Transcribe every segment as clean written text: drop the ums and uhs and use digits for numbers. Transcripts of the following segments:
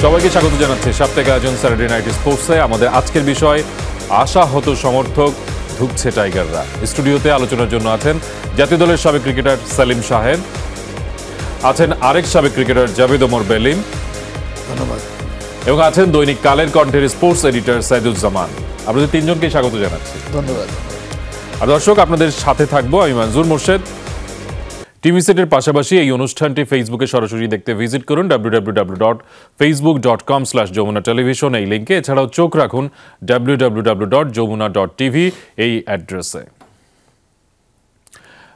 সবাইকে স্বাগত জানাচ্ছি সাপ্তাহিক আয়োজন স্যাটারডে নাইট স্পোর্টসে। আমাদের আজকের বিষয় আশাহত সমর্থক ঢুকছে টাইগাররা। স্টুডিওতে আলোচনার জন্য আছেন জাতীয় দলের সাবেক ক্রিকেটার সালিম শাহেদ, আছেন আরেক সাবেক ক্রিকেটার জাভেদ ওমর বেলিম, ধন্যবাদ, এবং আছেন দৈনিক কালের কণ্ঠের স্পোর্টস এডিটর সাইদুজ্জামান। আপনাদের তিনজনকে স্বাগত জানাচ্ছি। ধন্যবাদ। আর দর্শক, আপনাদের সাথে থাকবো আমি মনজুর মোর্শেদ। টিভি সেটের পাশাপাশি এই অনুষ্ঠানটি ফেসবুকে সরাসরি দেখতে ভিজিট করুন www.facebook.com/যমুনা টেলিভিশন এই লিঙ্কে। এছাড়াও চোখ রাখুন www.যমুনা.tv এই অ্যাড্রেসে।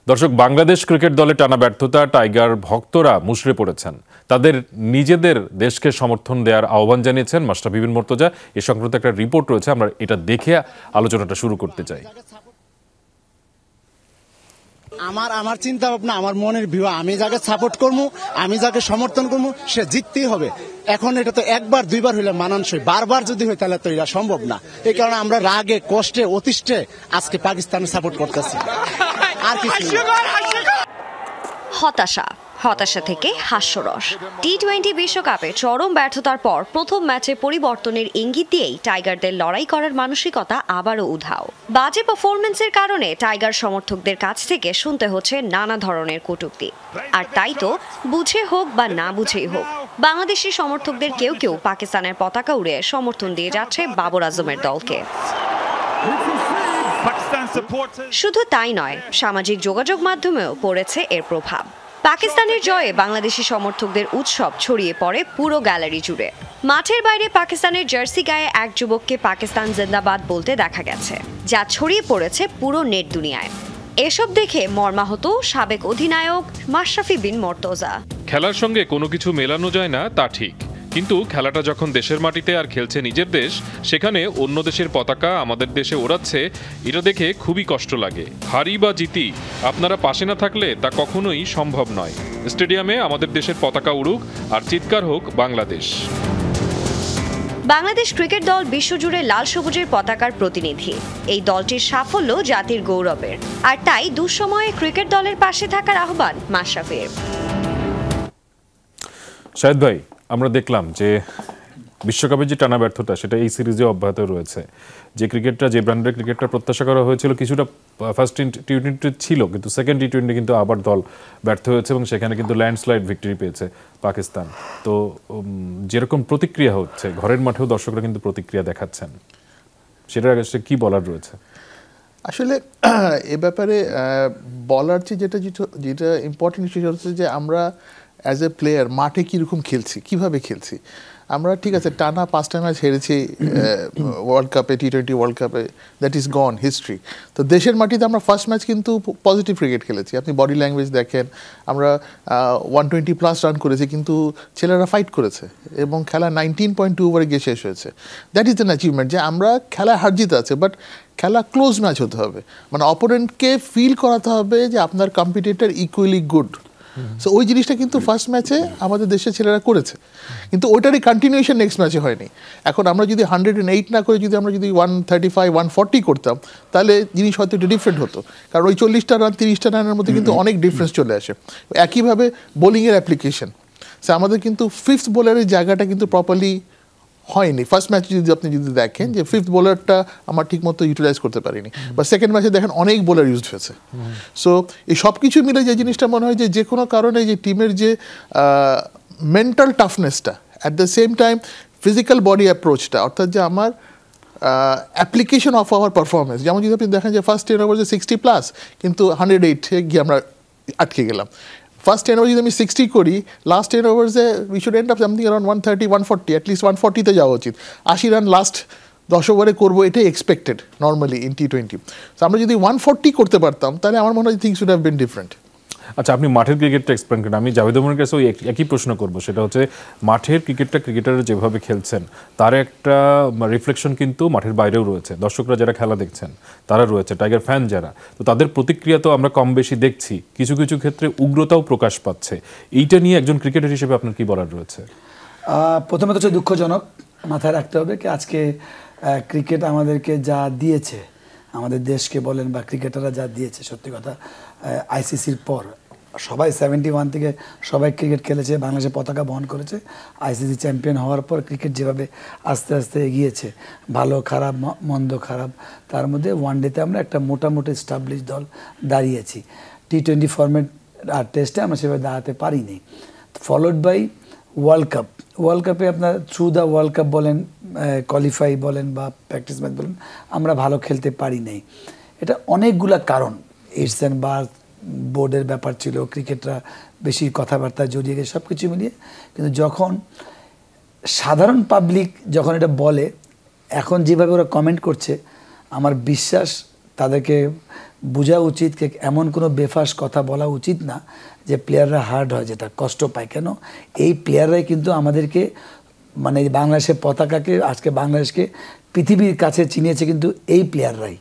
দর্শক, বাংলাদেশ ক্রিকেট দলে টানা ব্যর্থতা, টাইগার ভক্তরা মুষড়ে পড়েছেন। তাদের নিজেদের দেশকে সমর্থন দেওয়ার আহ্বান জানিয়েছেন মাশরাফি বিন মুর্তজা। এ সংক্রান্ত একটা রিপোর্ট রয়েছে, আমরা এটা দেখে আলোচনাটা শুরু করতে চাই। আমার চিন্তা ভাবনা, আমার মনের ভিউ, আমি যাকে সাপোর্ট করবো, আমি যাকে সমর্থন করবো, সে জিততেই হবে। এখন এটা তো একবার দুইবার হইলে মানানসই, বারবার যদি হয় তাহলে তো এটা সম্ভব না। এই কারণে আমরা রাগে কষ্টে অতিষ্ঠে আজকে পাকিস্তানের সাপোর্ট করতেছি। আর কিছু হতাশা থেকে হাস্যরস। টি-20 বিশ্বকাপে চরম ব্যর্থতার পর প্রথম ম্যাচে পরিবর্তনের ইঙ্গিত দিয়েই টাইগারদের লড়াই করার মানসিকতা আবারও উধাও। বাজে পারফরমেন্সের কারণে টাইগার সমর্থকদের কাছ থেকে শুনতে হচ্ছে নানা ধরনের কটূক্তি। আর তাই তো বুঝে হোক বা না বুঝেই হোক, বাংলাদেশি সমর্থকদের কেউ কেউ পাকিস্তানের পতাকা উড়িয়ে সমর্থন দিয়ে যাচ্ছে বাবর আজমের দলকে। শুধু তাই নয়, সামাজিক যোগাযোগ মাধ্যমেও পড়েছে এর প্রভাব। পাকিস্তানের জয়ে বাংলাদেশি সমর্থকদের উৎসব ছড়িয়ে পড়ে পুরো গ্যালারি জুড়ে। মাঠের বাইরে পাকিস্তানের জার্সি গায়ে এক যুবককে পাকিস্তান জিন্দাবাদ বলতে দেখা গেছে, যা ছড়িয়ে পড়েছে পুরো নেট দুনিয়ায়। এসব দেখে মর্মাহত সাবেক অধিনায়ক মাশরাফি বিন মুর্তজা। খেলার সঙ্গে কোনো কিছু মেলানো যায় না তা ঠিক, কিন্তু খেলাটা যখন দেশের মাটিতে আর খেলছে নিজের দেশ, সেখানে অন্য দেশের পতাকা আমাদের দেশে ওড়াচ্ছে, এটা দেখে খুবই কষ্ট লাগে। হারি বা জিতি, আপনারা পাশে না থাকলে তা কখনোই সম্ভব নয়। স্টেডিয়ামে আমাদের দেশের পতাকা উড়ুক আর চিৎকার হোক বাংলাদেশ। বাংলাদেশ ক্রিকেট দল বিশ্বজুড়ে লাল সবুজের পতাকার প্রতিনিধি। এই দলটির সাফল্য জাতির গৌরবের, আর তাই দুঃসময়ে ক্রিকেট দলের পাশে থাকার আহ্বান মাশরাফির। শাহেদ ভাই, আমরা দেখলাম যে বিশ্বকাপের যে টানা ব্যর্থতা, সেটা এই সিরিজে অব্যাহত রয়েছে। যে ক্রিকেটটা, যে ব্র্যান্ডের ক্রিকেটটা প্রত্যাশা করা হয়েছিল, কিছুটা ফার্স্ট টি-20 ছিল, কিন্তু সেকেন্ড টি-20 কিন্তু আবার দল ব্যর্থ হয়েছে এবং সেখানে কিন্তু ল্যান্ডস্লাইড ভিক্টরি পেয়েছে পাকিস্তান। তো যেরকম প্রতিক্রিয়া হচ্ছে, ঘরের মাঠেও দর্শকরা কিন্তু প্রতিক্রিয়া দেখাচ্ছেন, সেটার আগে কি বলার রয়েছে? আসলে এ ব্যাপারে বলার চেয়ে যেটা ইম্পর্টেন্ট সেটা হচ্ছে যে আমরা অ্যাজ এ প্লেয়ার মাঠে কীরকম খেলছি, কীভাবে খেলছি। আমরা ঠিক আছে টানা 5টা ম্যাচ হেরেছি ওয়ার্ল্ড কাপে, টি-20 ওয়ার্ল্ড কাপে, দ্যাট ইজ গন হিস্ট্রি। তো দেশের মাটিতে আমরা ফার্স্ট ম্যাচ কিন্তু পজিটিভ ক্রিকেট খেলেছি। আপনি বডি ল্যাঙ্গুয়েজ দেখেন, আমরা 120+ রান করেছি, কিন্তু ছেলেরা ফাইট করেছে এবং খেলা 19.2 ওভারে গিয়ে শেষ হয়েছে। দ্যাট ইজ অ্যান অ্যাচিভমেন্ট, যে আমরা খেলা হার জিত আছে, বাট খেলা ক্লোজ ম্যাচ হতে হবে, মানে অপোনেন্টকে ফিল করাতে হবে যে আপনার কম্পিটিটর ইকুয়ালি গুড। সো ওই জিনিসটা কিন্তু ফার্স্ট ম্যাচে আমাদের দেশের ছেলেরা করেছে, কিন্তু ওইটারই কন্টিনিউশন নেক্সট ম্যাচে হয়নি। এখন আমরা যদি 108 না করে যদি আমরা যদি 135, 140 করতাম, তাহলে জিনিস হয়তো একটু ডিফারেন্ট হতো, কারণ ওই 40টা রান 30টা রানের মধ্যে কিন্তু অনেক ডিফারেন্স চলে আসে। একইভাবে বোলিংয়ের অ্যাপ্লিকেশন, সে আমাদের কিন্তু ফিফথ বোলারের জায়গাটা কিন্তু প্রপারলি হয়নি। ফার্স্ট ম্যাচে যদি আপনি যদি দেখেন যে ফিফথ বোলারটা আমার ঠিক মতো ইউটিলাইজ করতে পারিনি, বা সেকেন্ড ম্যাচে দেখেন অনেক বোলার ইউজড হয়েছে। সো এই সব কিছু মিলে যে জিনিসটা মনে হয় যে কোনো কারণে যে টিমের যে মেন্টাল টাফনেসটা, at the same time physical body অ্যাপ্রোচটা, অর্থাৎ যে আমার অ্যাপ্লিকেশন অফ আওয়ার পারফরমেন্স, যেমন যদি আপনি দেখেন যে ফার্স্ট 10 ওভারে 60+, কিন্তু 108 গিয়ে আমরা আটকে গেলাম। ফার্স্ট 10 ওভার যদি আমি 60 করি, লাস্ট 10 ওভার্সে we should end up something around 130, 140, at least 140-তে যাওয়া উচিত। 80 রান লাস্ট 10 ওভারে করবো, এটাই এক্সপেক্টেড নর্মালি ইন টি-20। তো আমরা যদি 140 করতে পারতাম, তাহলে আমার মনে হয় things should have been different. আচ্ছা, আপনি মাঠের ক্রিকেটটা এক্সপ্লেন করেন। আমি জাভেদ ওমরের কাছে ওই একই প্রশ্ন করবো, সেটা হচ্ছে মাঠের ক্রিকেটটা ক্রিকেটাররা যেভাবে খেলছেন তার একটা রিফ্লেকশন কিন্তু মাঠের বাইরেও রয়েছে। দর্শকরা যারা খেলা দেখছেন তারা রয়েছে, টাইগার ফ্যান যারা, তো তাদের প্রতিক্রিয়া তো আমরা কম বেশি দেখছি, কিছু কিছু ক্ষেত্রে উগ্রতাও প্রকাশ পাচ্ছে। এইটা নিয়ে একজন ক্রিকেটার হিসেবে আপনার কি বলার রয়েছে? প্রথমে তো হচ্ছে দুঃখজনক, মাথায় রাখতে হবে কি আজকে ক্রিকেট আমাদেরকে যা দিয়েছে, আমাদের দেশকে বলেন বা ক্রিকেটাররা যা দিয়েছে, সত্যি কথা আইসিসির পর সবাই 71 থেকে সবাই ক্রিকেট খেলেছে, বাংলাদেশের পতাকা বহন করেছে। আইসিসি চ্যাম্পিয়ন হওয়ার পর ক্রিকেট যেভাবে আস্তে আস্তে এগিয়েছে, ভালো খারাপ মন্দ খারাপ, তার মধ্যে ওয়ানডেতে আমরা একটা মোটামুটি স্টাবলিশ দল দাঁড়িয়েছি। টি20 ফরম্যাট আর টেস্টে আমরা সেভাবে দাঁড়াতে পারিনি। Followed by world cup. World কাপে আপনার থ্রু দ্য ওয়ার্ল্ড কাপ বলেন, কোয়ালিফাই বলেন বা প্র্যাকটিস ম্যাচ বলেন, আমরা ভালো খেলতে পারি নাই। এটা অনেকগুলা কারণ, এশিয়ান বা বোর্ডের ব্যাপার ছিল, ক্রিকেটরা বেশি কথাবার্তা জড়িয়ে গেছে, সব কিছু মিলিয়ে। কিন্তু যখন সাধারণ পাবলিক যখন এটা বলে, এখন যেভাবে ওরা কমেন্ট করছে, আমার বিশ্বাস তাদেরকে বোঝা উচিত যে এমন কোনো বেফাস কথা বলা উচিত না যে প্লেয়াররা হার্ড হয়, যেটা কষ্ট পায়। কেন এই প্লেয়াররাই কিন্তু আমাদেরকে মানে বাংলাদেশের পতাকাকে, আজকে বাংলাদেশকে পৃথিবীর কাছে চিনিয়েছে কিন্তু এই প্লেয়াররাই।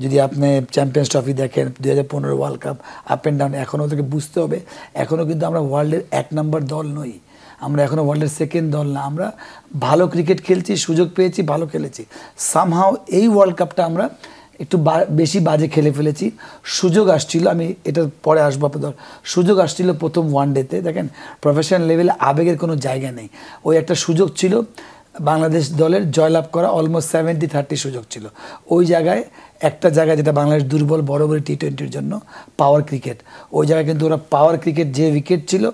যদি আপনি চ্যাম্পিয়ন্স ট্রফি দেখেন, 2015 world cup, up and down, এখনও ওদেরকে বুঝতে হবে এখনও কিন্তু আমরা ওয়ার্ল্ডের 1 নম্বর দল নই, আমরা এখনও ওয়ার্ল্ডের 2nd দল না। আমরা ভালো ক্রিকেট খেলছি, সুযোগ পেয়েছি, ভালো খেলেছি। সামহাও এই ওয়ার্ল্ড কাপটা আমরা একটু বেশি বাজে খেলে ফেলেছি। সুযোগ আসছিল, আমি এটার পরে আসবো আপনাদের, সুযোগ আসছিল প্রথম ওয়ানডেতে। দেখেন প্রফেশনাল লেভেলে আবেগের কোনো জায়গা নেই। ওই একটা সুযোগ ছিল বাংলাদেশ দলের জয়লাভ করা, অলমোস্ট 70-30 সুযোগ ছিল। ওই জায়গায় একটা জায়গায় যেটা বাংলাদেশ দুর্বল বড় বড় টি20-র জন্য, পাওয়ার ক্রিকেট। ওই জায়গায় কিন্তু ওরা পাওয়ার ক্রিকেট, যে উইকেট ছিল,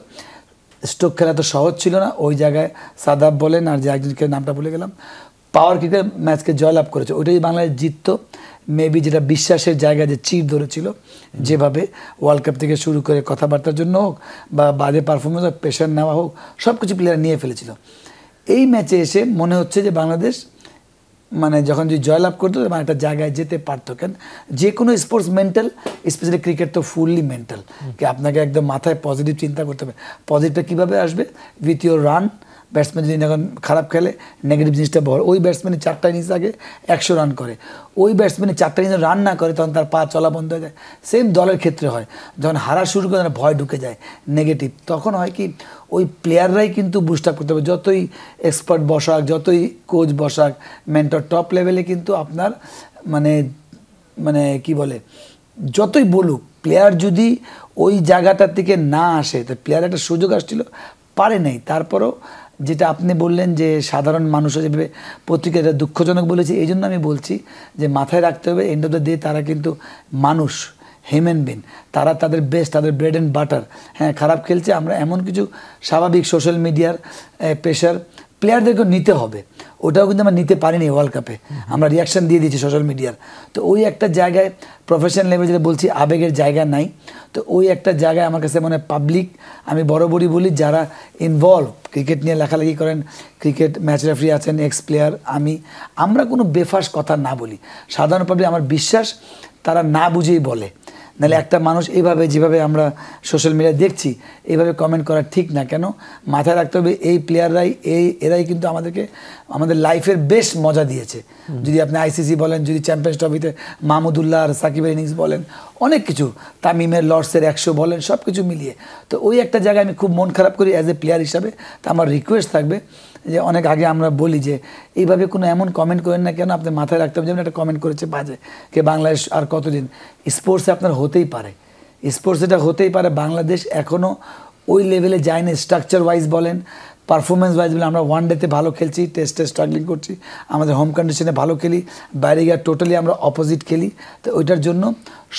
স্ট্রোক খেলা তো সহজ ছিল না। ওই জায়গায় সাদাব বলেন আর যে একজনকে নামটা ভুলে গেলাম, পাওয়ার ক্রিকেট ম্যাচকে জয়লাভ করেছে। ওইটাই বাংলাদেশ জিততো মেবি, যেটা বিশ্বাসের জায়গায় যে চির ধরেছিল, যেভাবে ওয়ার্ল্ড কাপ থেকে শুরু করে কথাবার্তার জন্য হোক বা বাজে পারফরমেন্স হোক, প্রেশার নেওয়া হোক, সব কিছু প্লেয়ার নিয়ে ফেলেছিল। এই ম্যাচে এসে মনে হচ্ছে যে বাংলাদেশ মানে যখন যদি জয়লাভ করতো মানে একটা জায়গায় যেতে পারতো। কেন যে কোনো স্পোর্টস মেন্টাল, স্পেশালি ক্রিকেট তো ফুললি মেন্টাল, কি আপনাকে একদম মাথায় পজিটিভ চিন্তা করতে হবে। পজিটিভটা কীভাবে আসবে? With your run. ব্যাটসম্যান যদি এখন খারাপ খেলে, নেগেটিভ জিনিসটা বড়। ওই ব্যাটসম্যানের 4টা ইনিংস আগে 100 রান করে, ওই ব্যাটসম্যানের 4টা ইনিংস রান না করে তখন তার পা চলা বন্ধ হয়ে যায়। সেম দলের ক্ষেত্রে হয়, যখন হারা শুরু করে ভয় ঢুকে যায় নেগেটিভ, তখন হয় কি ওই প্লেয়াররাই কিন্তু বুস্ট আপ করতে হবে। যতই এক্সপার্ট বসাক, যতই কোচ বসাক, মেন্টর টপ লেভেলে কিন্তু আপনার মানে মানে কি বলে, যতই বলুক, প্লেয়ার যদি ওই জায়গাটার থেকে না আসে, তো প্লেয়ার একটা সুযোগ আসছিল, পারে নাই। তারপরও যেটা আপনি বললেন যে সাধারণ মানুষ যেভাবে পত্রিকা, এটা দুঃখজনক বলেছি, এই জন্য আমি বলছি যে মাথায় রাখতে হবে এন্ড অফ দ্য ডে তারা কিন্তু মানুষ, হিউম্যান বিং, তারা তাদের বেস্ট, তাদের ব্রেড অ্যান্ড বাটার। হ্যাঁ খারাপ খেলছে, আমরা এমন কিছু স্বাভাবিক সোশ্যাল মিডিয়ার প্রেশার প্লেয়ারদেরকেও নিতে হবে, ওটাও কিন্তু আমরা নিতে পারিনি ওয়ার্ল্ড কাপে। আমরা রিয়াকশান দিয়ে দিয়েছি সোশ্যাল মিডিয়ার। তো ওই একটা জায়গায় প্রফেশনাল লেভেল যেটা বলছি, আবেগের জায়গা নাই। তো ওই একটা জায়গায় আমার কাছে মনে হয় পাবলিক, আমি বরাবরই বলি যারা ইনভলভ ক্রিকেট নিয়ে লেখালেখি করেন, ক্রিকেট ম্যাচ রেফারি আছেন, এক্স প্লেয়ার, আমরা কোনো বেফাস কথা না বলি। সাধারণ পাবলিক আমার বিশ্বাস তারা না বুঝেই বলে, নাহলে একটা মানুষ এইভাবে যেভাবে আমরা সোশ্যাল মিডিয়ায় দেখছি এইভাবে কমেন্ট করা ঠিক না। কেন মাথায় রাখতে হবে এই প্লেয়াররাই, এরাই কিন্তু আমাদেরকে আমাদের লাইফের বেশ মজা দিয়েছে। যদি আপনি আইসিসি বলেন, যদি চ্যাম্পিয়ন্স ট্রফিতে মাহমুদুল্লাহ আর সাকিবের ইনিংস বলেন, অনেক কিছু, তামিমের লর্ডসের 100 বলেন, সব কিছু মিলিয়ে। তো ওই একটা জায়গায় আমি খুব মন খারাপ করি অ্যাজ এ প্লেয়ার হিসাবে। তো আমার রিকোয়েস্ট থাকবে যে অনেক আগে আমরা বলি যে এইভাবে কোনো এমন কমেন্ট করেন না। কেন আপনি মাথায় রাখতে হবে, যেমন একটা কমেন্ট করেছে বাজে কে বাংলাদেশ আর কতদিন, স্পোর্টসে আপনার হতেই পারে, স্পোর্টস এটা হতেই পারে। বাংলাদেশ এখনও ওই লেভেলে যায়নি, স্ট্রাকচার ওয়াইজ বলেন, পারফরমেন্স ওয়াইজ বলেন। আমরা ওয়ানডেতে ভালো খেলছি, টেস্টে স্ট্রাগলিং করছি, আমাদের হোম কন্ডিশনে ভালো খেলি, বাইরে গিয়ে টোটালি আমরা অপোজিট খেলি। তো ওইটার জন্য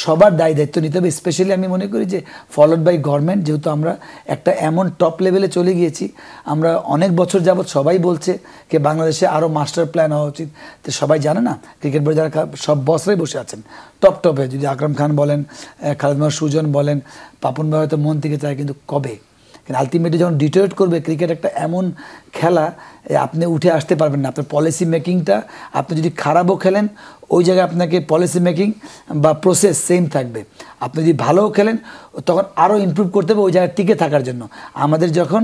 সবার দায়িত্ব নিতে হবে। স্পেশালি আমি মনে করি যে ফলোড বাই গভর্নমেন্ট, যেহেতু আমরা একটা এমন টপ লেভেলে চলে গিয়েছি, আমরা অনেক বছর যাবৎ সবাই বলছে যে বাংলাদেশে আরও মাস্টার প্ল্যান হওয়া উচিত। তো সবাই জানে না, ক্রিকেট বোর্ডে যারা সব বসরাই বসে আছেন টপে, যদি আকরাম খান বলেন, খালেদ মাহমুদ সুজন বলেন, পাপন ভাই হয়তো মন থেকে চায়, কিন্তু কবে? কিন্তু আলটিমেটলি যখন ডিটোরেট করবে, ক্রিকেট একটা এমন খেলা, আপনি উঠে আসতে পারবেন না। আপনার পলিসি মেকিংটা, আপনি যদি খারাপও খেলেন, ওই জায়গায় আপনাকে পলিসি মেকিং বা প্রসেস সেম থাকবে। আপনি যদি ভালোও খেলেন, তখন আরও ইমপ্রুভ করতে হবে ওই জায়গায় টিকে থাকার জন্য। আমাদের যখন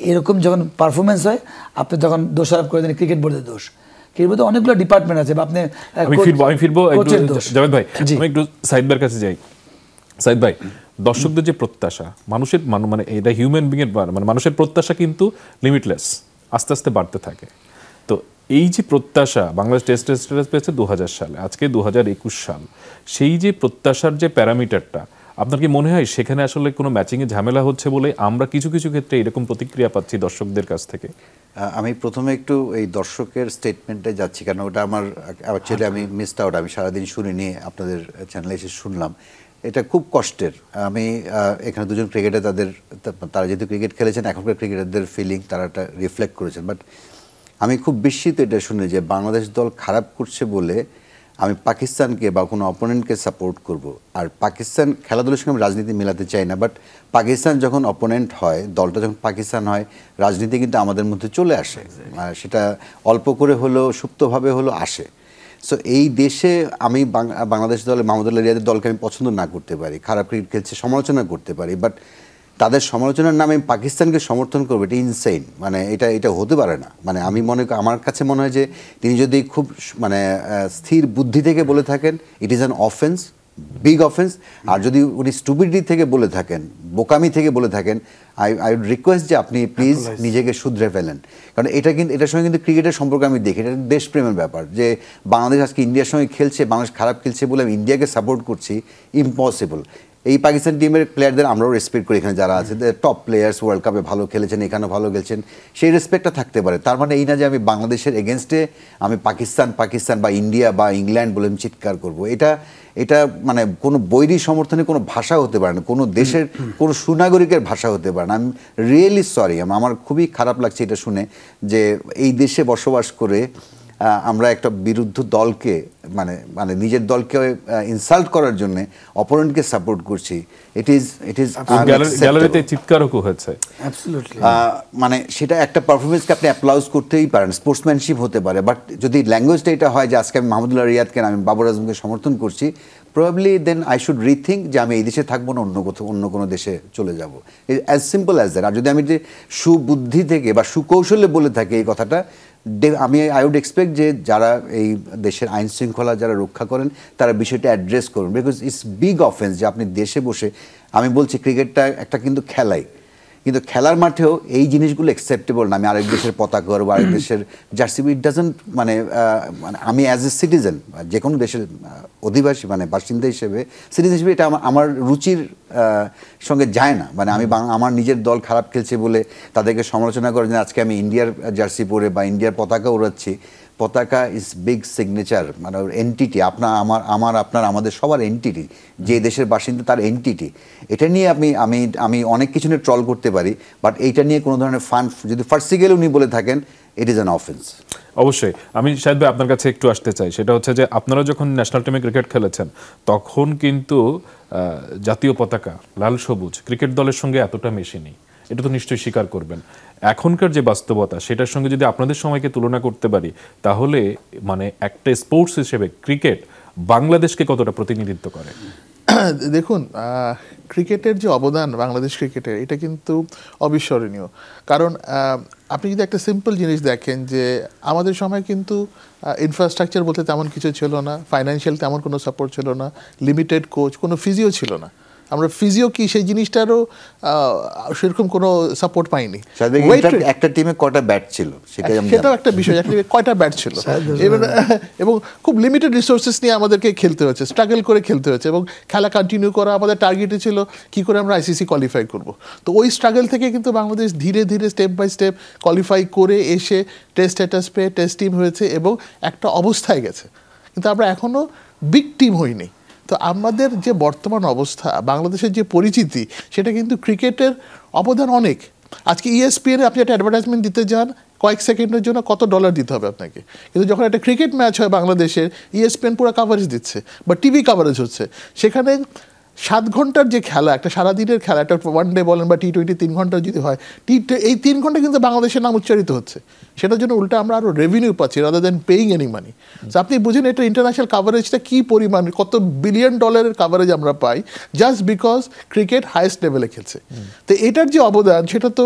এরকম যখন পারফরমেন্স হয়, আপনি তখন দোষারোপ করে দেন ক্রিকেট বোর্ডের দোষ। ক্রিকেট বোর্ডে অনেকগুলো ডিপার্টমেন্ট আছে, বা আপনি ফিরবো জাভেদ ভাই, আমি একটু সাইদ ভাইয়ের কাছে যাই। সাইদ ভাই, দর্শকদের যে প্রত্যাশা, মানুষের মানে এটা হিউম্যান বিং এর মানে মানুষের প্রত্যাশা কিন্তু লিমিটলেস, আস্তে আস্তে বাড়তে থাকে। তো এই যে প্রত্যাশা, বাংলাদেশ টেস্ট স্ট্যাটাস পেয়েছে 2000 সালে, আজকে 2021 সাল, সেই যে প্রত্যাশার যে প্যারামিটারটা আপনার কি মনে হয় সেখানে আসলে কোনো ম্যাচিংয়ে ঝামেলা হচ্ছে বলে আমরা কিছু কিছু ক্ষেত্রে এরকম প্রতিক্রিয়া পাচ্ছি দর্শকদের কাছ থেকে? আমি প্রথমে একটু এই দর্শকের স্টেটমেন্টে যাচ্ছি, কারণ ওটা আমার অ্যাকচুয়ালি আমি মিসড আউট, আমি সারাদিন শুনিনি, আপনাদের চ্যানেলে এসে শুনলাম। এটা খুব কষ্টের। আমি এখানে দুজন ক্রিকেটার তারা যেহেতু ক্রিকেট খেলেছেন, এখনকার ক্রিকেটারদের ফিলিং তারা একটা রিফ্লেক্ট করেছেন, বাট আমি খুব বিস্মিত এটা শুনে যে বাংলাদেশ দল খারাপ করছে বলে আমি পাকিস্তানকে বা কোনো অপোনেন্টকে সাপোর্ট করব। আর পাকিস্তান খেলাধুলার সঙ্গে আমি রাজনীতি মেলাতে চাই না, বাট পাকিস্তান যখন অপোনেন্ট হয়, দলটা যখন পাকিস্তান হয়, রাজনীতি কিন্তু আমাদের মধ্যে চলে আসে, সেটা অল্প করে হলেও সুপ্তভাবে হলেও আসে। সো এই দেশে আমি বাংলাদেশ দলে মাহমুদুল্লাহ রিয়াদের দলকে আমি পছন্দ না করতে পারি, খারাপ ক্রিকেট খেলছে সমালোচনা করতে পারি, বাট তাদের সমালোচনার নামে আমি পাকিস্তানকে সমর্থন করবো, এটা ইনসেইন। মানে এটা হতে পারে না। মানে আমি আমার কাছে মনে হয় যে তিনি যদি খুব মানে স্থির বুদ্ধি থেকে বলে থাকেন, it is an offence, big offence. আর যদি উনি স্টুপিডিটি থেকে বলে থাকেন, বোকামি থেকে বলে থাকেন, আই উড রিকোয়েস্ট যে আপনি প্লিজ নিজেকে শুধরে ফেলেন। কারণ এটার সঙ্গে কিন্তু ক্রিকেটের সম্পর্ক আমি দেখি, এটা দেশপ্রেমের ব্যাপার। যে বাংলাদেশ আজকে ইন্ডিয়ার সঙ্গে খেলছে, বাংলাদেশ খারাপ খেলছে বলে আমি ইন্ডিয়াকে সাপোর্ট করছি, ইম্পসিবল। এই পাকিস্তান টিমের প্লেয়ারদের আমরাও রেসপেক্ট করি, এখানে যারা আছে টপ প্লেয়ার্স, ওয়ার্ল্ড কাপে ভালো খেলেছেন, এখানেও ভালো খেলছেন, সেই রেসপেক্টটা থাকতে পারে। তার মানে এই না যে আমি বাংলাদেশের এগেনস্টে আমি পাকিস্তান বা ইন্ডিয়া বা ইংল্যান্ড বলে আমি চিৎকার করবো। এটা মানে কোনো বৈরী সমর্থনে কোনো ভাষা হতে পারে না, কোনো দেশের কোনো সুনাগরিকের ভাষা হতে পারে না। আমি রিয়েলি সরি, আমার খুবই খারাপ লাগছে এটা শুনে যে এই দেশে বসবাস করে আমরা একটা বিরুদ্ধ দলকে মানে নিজের দলকে ইনসাল্ট করার জন্য অপোনেন্টকে সাপোর্ট করছি। ইট ইজ গ্যালারিতে চিৎকারও হয়েছে, মানে সেটা একটা পারফরমেন্সকে আপনি অ্যাপ্লাউজ করতেই পারেন, স্পোর্টসম্যানশিপ হতে পারে। বাট যদি ল্যাঙ্গুয়েজটা এটা হয় যে আজকে আমি মাহমুদুল্লাহ রিয়াদকে আমি বাবর আজমকে সমর্থন করছি, probably then I should rethink যে আমি এই দেশে থাকবো না, অন্য কোনো দেশে চলে যাব। As simple as that. আর যদি আমি যে সুবুদ্ধি থেকে বা সুকৌশলে বলে থাকি এই কথাটা, আই উড এক্সপেক্ট যে যারা এই দেশের আইন শৃঙ্খলা যারা রক্ষা করেন তারা বিষয়টা অ্যাড্রেস করুন, বিকজ ইটস বিগ অফেন্স যে আপনি দেশে বসে, আমি বলছি ক্রিকেটটা একটা কিন্তু খেলাই, কিন্তু খেলার মাঠেও এই জিনিসগুলো অ্যাকসেপ্টেবল না। আমি আরেক দেশের পতাকা বা আরেক দেশের জার্সি, ইট ডাজন্ট মানে আমি অ্যাজ এ সিটিজেন, যে কোনো দেশের অধিবাসী মানে বাসিন্দা হিসেবে, সিটিজেন হিসেবে, এটা আমার রুচির সঙ্গে যায় না। মানে আমি আমার নিজের দল খারাপ খেলছে বলে তাদেরকে সমালোচনা করে যে আজকে আমি ইন্ডিয়ার জার্সি পরে বা ইন্ডিয়ার পতাকা উড়াচ্ছি। পতাকা ইজ বিগ সিগনেচার, মানে এন্টিটি, আমাদের সবার এন্টিটি, যে দেশের বাসিন্দা তার এন্টিটি। এটা নিয়ে আমি অনেক কিছু নিয়ে ট্রল করতে পারি, বাট এইটা নিয়ে কোনো ধরনের ফান যদি ফার্স্টে গেলে উনি বলে থাকেন, ইট ইজ অ্যান অফেন্স। অবশ্যই আমি শাহিদ ভাই আপনার কাছে একটু আসতে চাই, সেটা হচ্ছে যে আপনারা যখন ন্যাশনাল টিমে ক্রিকেট খেলেছেন তখন কিন্তু জাতীয় পতাকা লাল সবুজ ক্রিকেট দলের সঙ্গে এতটা মেশেনি, এটা তো নিশ্চয়ই স্বীকার করবেন। এখনকার যে বাস্তবতা সেটার সঙ্গে যদি আপনাদের সময়কে তুলনা করতে পারি, তাহলে মানে একটা স্পোর্টস হিসেবে ক্রিকেট বাংলাদেশকে কতটা প্রতিনিধিত্ব করে? দেখুন, ক্রিকেটের যে অবদান বাংলাদেশ ক্রিকেটের, এটা কিন্তু অবিস্মরণীয়। কারণ আপনি যদি একটা সিম্পল জিনিস দেখেন যে আমাদের সময় কিন্তু ইনফ্রাস্ট্রাকচার বলতে তেমন কিছু ছিল না, ফাইন্যান্সিয়াল তেমন কোনো সাপোর্ট ছিল না, লিমিটেড কোচ, কোনো ফিজিও ছিল না। আমরা ফিজিও কি সেই জিনিসটারও সেরকম কোনো সাপোর্ট পাইনি। একটা টিমে কয়টা ব্যাট ছিল সেটাও একটা বিষয়, একটা টিমে কয়টা ব্যাট ছিল, এবং খুব লিমিটেড রিসোর্সেস নিয়ে আমাদেরকে খেলতে হয়েছে, স্ট্রাগল করে খেলতে হয়েছে, এবং খেলা কন্টিনিউ করা আমাদের টার্গেটে ছিল কি করে আমরা আইসিসি কোয়ালিফাই করব। তো ওই স্ট্রাগল থেকে কিন্তু বাংলাদেশ ধীরে ধীরে স্টেপ বাই স্টেপ কোয়ালিফাই করে এসে টেস্ট স্ট্যাটাস পেয়ে টেস্ট টিম হয়েছে এবং একটা অবস্থায় গেছে। কিন্তু আমরা এখনও বিগ টিম হইনি। তো আমাদের যে বর্তমান অবস্থা, বাংলাদেশের যে পরিচিতি, সেটা কিন্তু ক্রিকেটের অবদান অনেক। আজকে ESPN-এ আপনি একটা অ্যাডভার্টাইজমেন্ট দিতে যান, কয়েক সেকেন্ডের জন্য কত ডলার দিতে হবে আপনাকে, কিন্তু যখন একটা ক্রিকেট ম্যাচ হয় বাংলাদেশের, ESPN পুরো কাভারেজ দিচ্ছে বা টিভি কাভারেজ হচ্ছে, সেখানে 7 ঘন্টার যে খেলা, একটা সারাদিনের খেলা, একটা ওয়ান ডে বলেন বা T20 3 ঘন্টা যদি হয়, এই 3 ঘন্টা কিন্তু বাংলাদেশের নাম উচ্চারিত হচ্ছে। সেটার জন্য উল্টা আমরা আরও রেভিনিউ পাচ্ছি rather than paying any money. তো আপনি বুঝেন এটা ইন্টারন্যাশনাল কাভারেজটা কী পরিমাণ, কত বিলিয়ন ডলারের কাভারেজ আমরা পাই জাস্ট বিকজ ক্রিকেট হাইয়েস্ট লেভেলে খেলছে। তো এটার যে অবদান, সেটা তো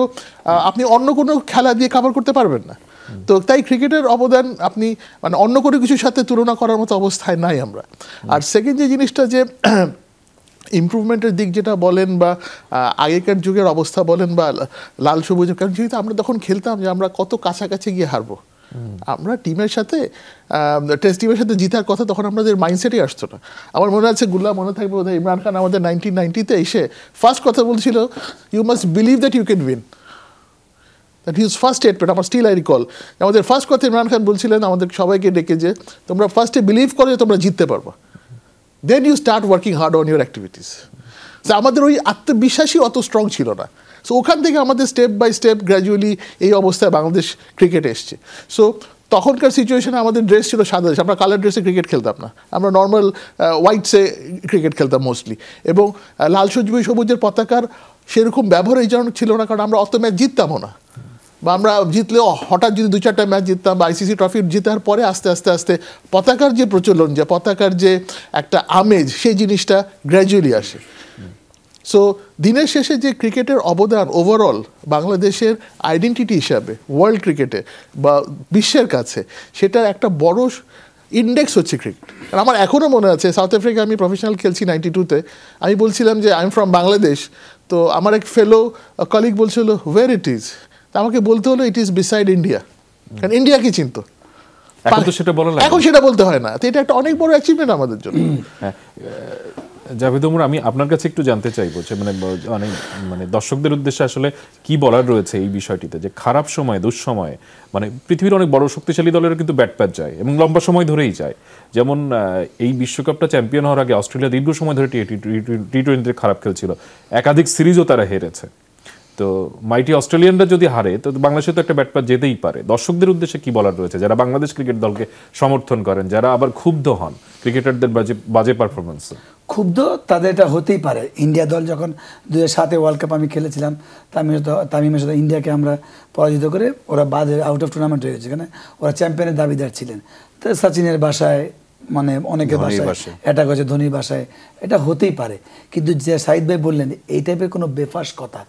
আপনি অন্য কোনো খেলা দিয়ে কাভার করতে পারবেন না। তো তাই ক্রিকেটের অবদান আপনি মানে অন্য কোনো কিছুর সাথে তুলনা করার মতো অবস্থায় নাই আমরা। আর সেকেন্ড যে জিনিসটা, যে ইমপ্রুভমেন্টের দিক যেটা বলেন বা আগেকার যুগের অবস্থা বলেন বা লাল সবুজ, কারণ যেহেতু আমরা তখন খেলতাম যে আমরা কত কাছাকাছি গিয়ে হারবো, আমরা টিমের সাথে টেস্ট টিমের সাথে জিতার কথা তখন আমাদের মাইন্ডসেটই আসতো না। আমার মনে আছে, গুল্লা মনে থাকবে বোধহয়, ইমরান খান আমাদের 1990-তে এসে ফার্স্ট কথা বলছিল, you must believe that you can win. That his first statement, আমার স্টিল আই রিকল। আমাদের ফার্স্ট কথা ইমরান খান বলছিলেন আমাদের সবাইকে ডেকে যে তোমরা ফার্স্টে বিলিভ করো যে তোমরা জিততে পারবা, then you start working hard on your activities. So আমাদের ওই আত্মবিশ্বাসই অত স্ট্রং ছিল না। সো ওখান থেকে আমাদের স্টেপ বাই স্টেপ গ্র্যাজুয়ালি এই অবস্থায় বাংলাদেশ ক্রিকেটে এসছে। সো তখনকার সিচুয়েশনে আমাদের ড্রেস ছিল সাদা, আমরা কালার ড্রেসে ক্রিকেট খেলতাম না, আমরা নর্মাল হোয়াইটসে ক্রিকেট খেলতাম মোস্টলি। এবং লাল সবুজের পতাকার সেরকম ব্যবহার এই জন্য ছিল না, কারণ আমরা অত ম্যাচ জিততামও না, বা আমরা জিতলেও হঠাৎ যদি 2-4টা ম্যাচ জিততাম বা আইসিসি ট্রফি জেতার পরে আস্তে আস্তে আস্তে পতাকার যে প্রচলন, যে পতাকার যে একটা আমেজ, সেই জিনিসটা গ্র্যাজুয়ালি আসে। সো দিনের শেষে যে ক্রিকেটের অবদান ওভারঅল বাংলাদেশের আইডেন্টিটি হিসাবে ওয়ার্ল্ড ক্রিকেটে বা বিশ্বের কাছে, সেটার একটা বড় ইন্ডেক্স হচ্ছে ক্রিকেট। আর আমার এখনও মনে আছে, সাউথ আফ্রিকা আমি প্রফেশনাল খেলছি 92-তে, আমি বলছিলাম যে আই এম ফ্রম বাংলাদেশ, তো আমার এক ফেলো কলিগ বলছিল ওয়ের ইট ইজ, আমাকে বলতে হলো ইট ইজ বিসাইড ইন্ডিয়া, কারণ ইন্ডিয়া কি চিনতো, এখন সেটা বলতে হয় না। তো এটা একটা অনেক বড় অ্যাচিভমেন্ট আমাদের জন্য। জাভেদ ওমর, আমি আপনার কাছে একটু জানতে চাইবো যে মানে দর্শকদের উদ্দেশ্যে আসলে কি বলার রয়েছে এই বিষয়টিতে, যে খারাপ সময় দুঃসময়ে মানে পৃথিবীর অনেক বড় শক্তিশালী দলের কিন্তু ব্যাট প্যাচ যায় এবং লম্বা সময় ধরেই যায়। যেমন এই বিশ্বকাপটা চ্যাম্পিয়ন হওয়ার আগে অস্ট্রেলিয়া দীর্ঘ সময় ধরে টি-20 খারাপ খেলছিল, একাধিক সিরিজও তারা হেরেছে। তো মাইটি অস্ট্রেলিয়ানরা যদি হারে তো বাংলাদেশে তো একটা ব্যাট প্যাচ যেতেই পারে। দর্শকদের উদ্দেশ্যে কি বলার রয়েছে যারা বাংলাদেশ ক্রিকেট দলকে সমর্থন করেন, যারা আবার ক্ষুব্ধ হন ক্রিকেটারদের বাজে পারফরমেন্স? ক্ষুব্ধ তাদের এটা হতেই পারে। ইন্ডিয়া দল যখন 2007-এ ওয়ার্ল্ড কাপ আমি খেলেছিলাম, তামিমের সাথে ইন্ডিয়াকে আমরা পরাজিত করে ওরা আউট অফ টুর্নামেন্ট হয়ে গেছে, এখানে ওরা চ্যাম্পিয়নের দাবিদার ছিলেন। তো সচিনের বাসায় মানে অনেকের বাসায় অ্যাটাক হয়েছে, ধোনির বাসায়, এটা হতেই পারে। কিন্তু যে সাইদ ভাই বললেন এই টাইপের কোনো বেফাস কথা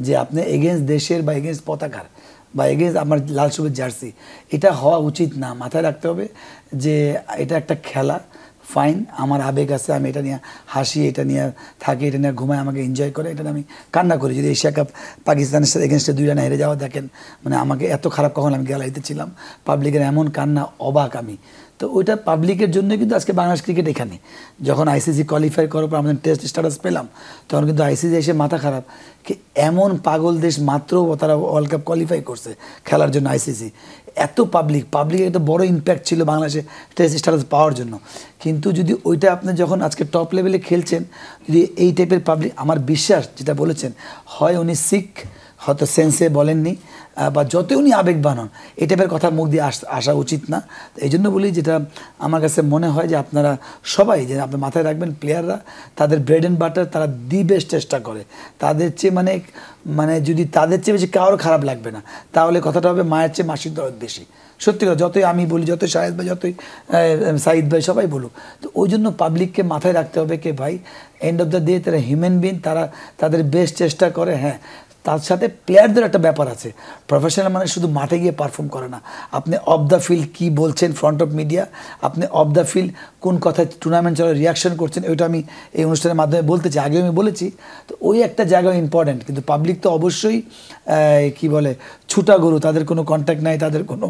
যে আপনি এগেনস্ট দেশের বা এগেনস্ট পতাকার বা এগেনস্ট আমার লাল সবুজ জার্সি, এটা হওয়া উচিত না। মাথায় রাখতে হবে যে এটা একটা খেলা, ফাইন, আমার আবেগ আছে, আমি এটা নিয়ে হাসি, এটা নিয়ে থাকি, এটা নিয়ে ঘুমাই, আমাকে এনজয় করে, এটা আমি কান্না করি। যদি এশিয়া কাপ পাকিস্তানের সাথে এগেনস্টে 2 রানে হেরে যাওয়া দেখেন, মানে আমাকে এত খারাপ কখন আমি গ্যালারিতে ছিলাম, পাবলিকের এমন কান্না, অবাক আমি। তো ওইটা পাবলিকের জন্য কিন্তু আজকে বাংলাদেশ ক্রিকেট এখানে যখন আইসিসি কোয়ালিফাই করার পর আমাদের টেস্ট স্ট্যাটাস পেলাম, তখন কিন্তু আইসিসি এসে মাথা খারাপ কি এমন পাগল দেশ মাত্র তারা ওয়ার্ল্ড কাপ কোয়ালিফাই করছে খেলার জন্য। আইসিসি এত পাবলিকের একটা বড় ইম্প্যাক্ট ছিল বাংলাদেশে টেস্ট স্ট্যাটাস পাওয়ার জন্য। কিন্তু যদি ওইটা আপনি যখন আজকে টপ লেভেলে খেলছেন, যদি এই টাইপের পাবলিক, আমার বিশ্বাস যেটা বলেছেন, হয় উনি শিখ, হয়তো সেন্সে বলেননি, বা যতই উনি আবেগবান হন, এই টাইপের কথা মুখ দিয়ে আসা উচিত না। এই জন্য বলি, যেটা আমার কাছে মনে হয় যে আপনারা সবাই যে আপনি মাথায় রাখবেন, প্লেয়াররা তাদের ব্রেড অ্যান্ড বাটার তারা দি বেস্ট চেষ্টা করে, তাদের চেয়ে মানে যদি তাদের চেয়ে বেশি কারোর খারাপ লাগবে না, তাহলে কথাটা হবে মায়ের চেয়ে মাসির দরদ বেশি। সত্যি কথা, যতই আমি বলি, যতই শাহেদ ভাই, যতই সাইদ ভাই, সবাই বলুক, তো ওই জন্য পাবলিককে মাথায় রাখতে হবে কে ভাই, এন্ড অফ দ্য ডে তারা হিউম্যান বিং, তারা তাদের বেস্ট চেষ্টা করে। হ্যাঁ, তার সাথে প্লেয়ারদের একটা ব্যাপার আছে, প্রফেশনাল মানে শুধু মাঠে গিয়ে পারফর্ম করে না, আপনি অফ দ্য ফিল্ড কী বলছেন ফ্রন্ট অফ মিডিয়া, আপনি অফ দ্য ফিল্ড কোন কথায় টুর্নামেন্ট চলে রিয়াকশন করছেন, ওইটা আমি এই অনুষ্ঠানের মাধ্যমে বলতে চাই, আগেও আমি বলেছি। তো ওই একটা জায়গা ইম্পর্ট্যান্ট। কিন্তু পাবলিক তো অবশ্যই কি বলে ছুটা গরু, তাদের কোনো কন্ট্যাক্ট নাই, তাদের কোনো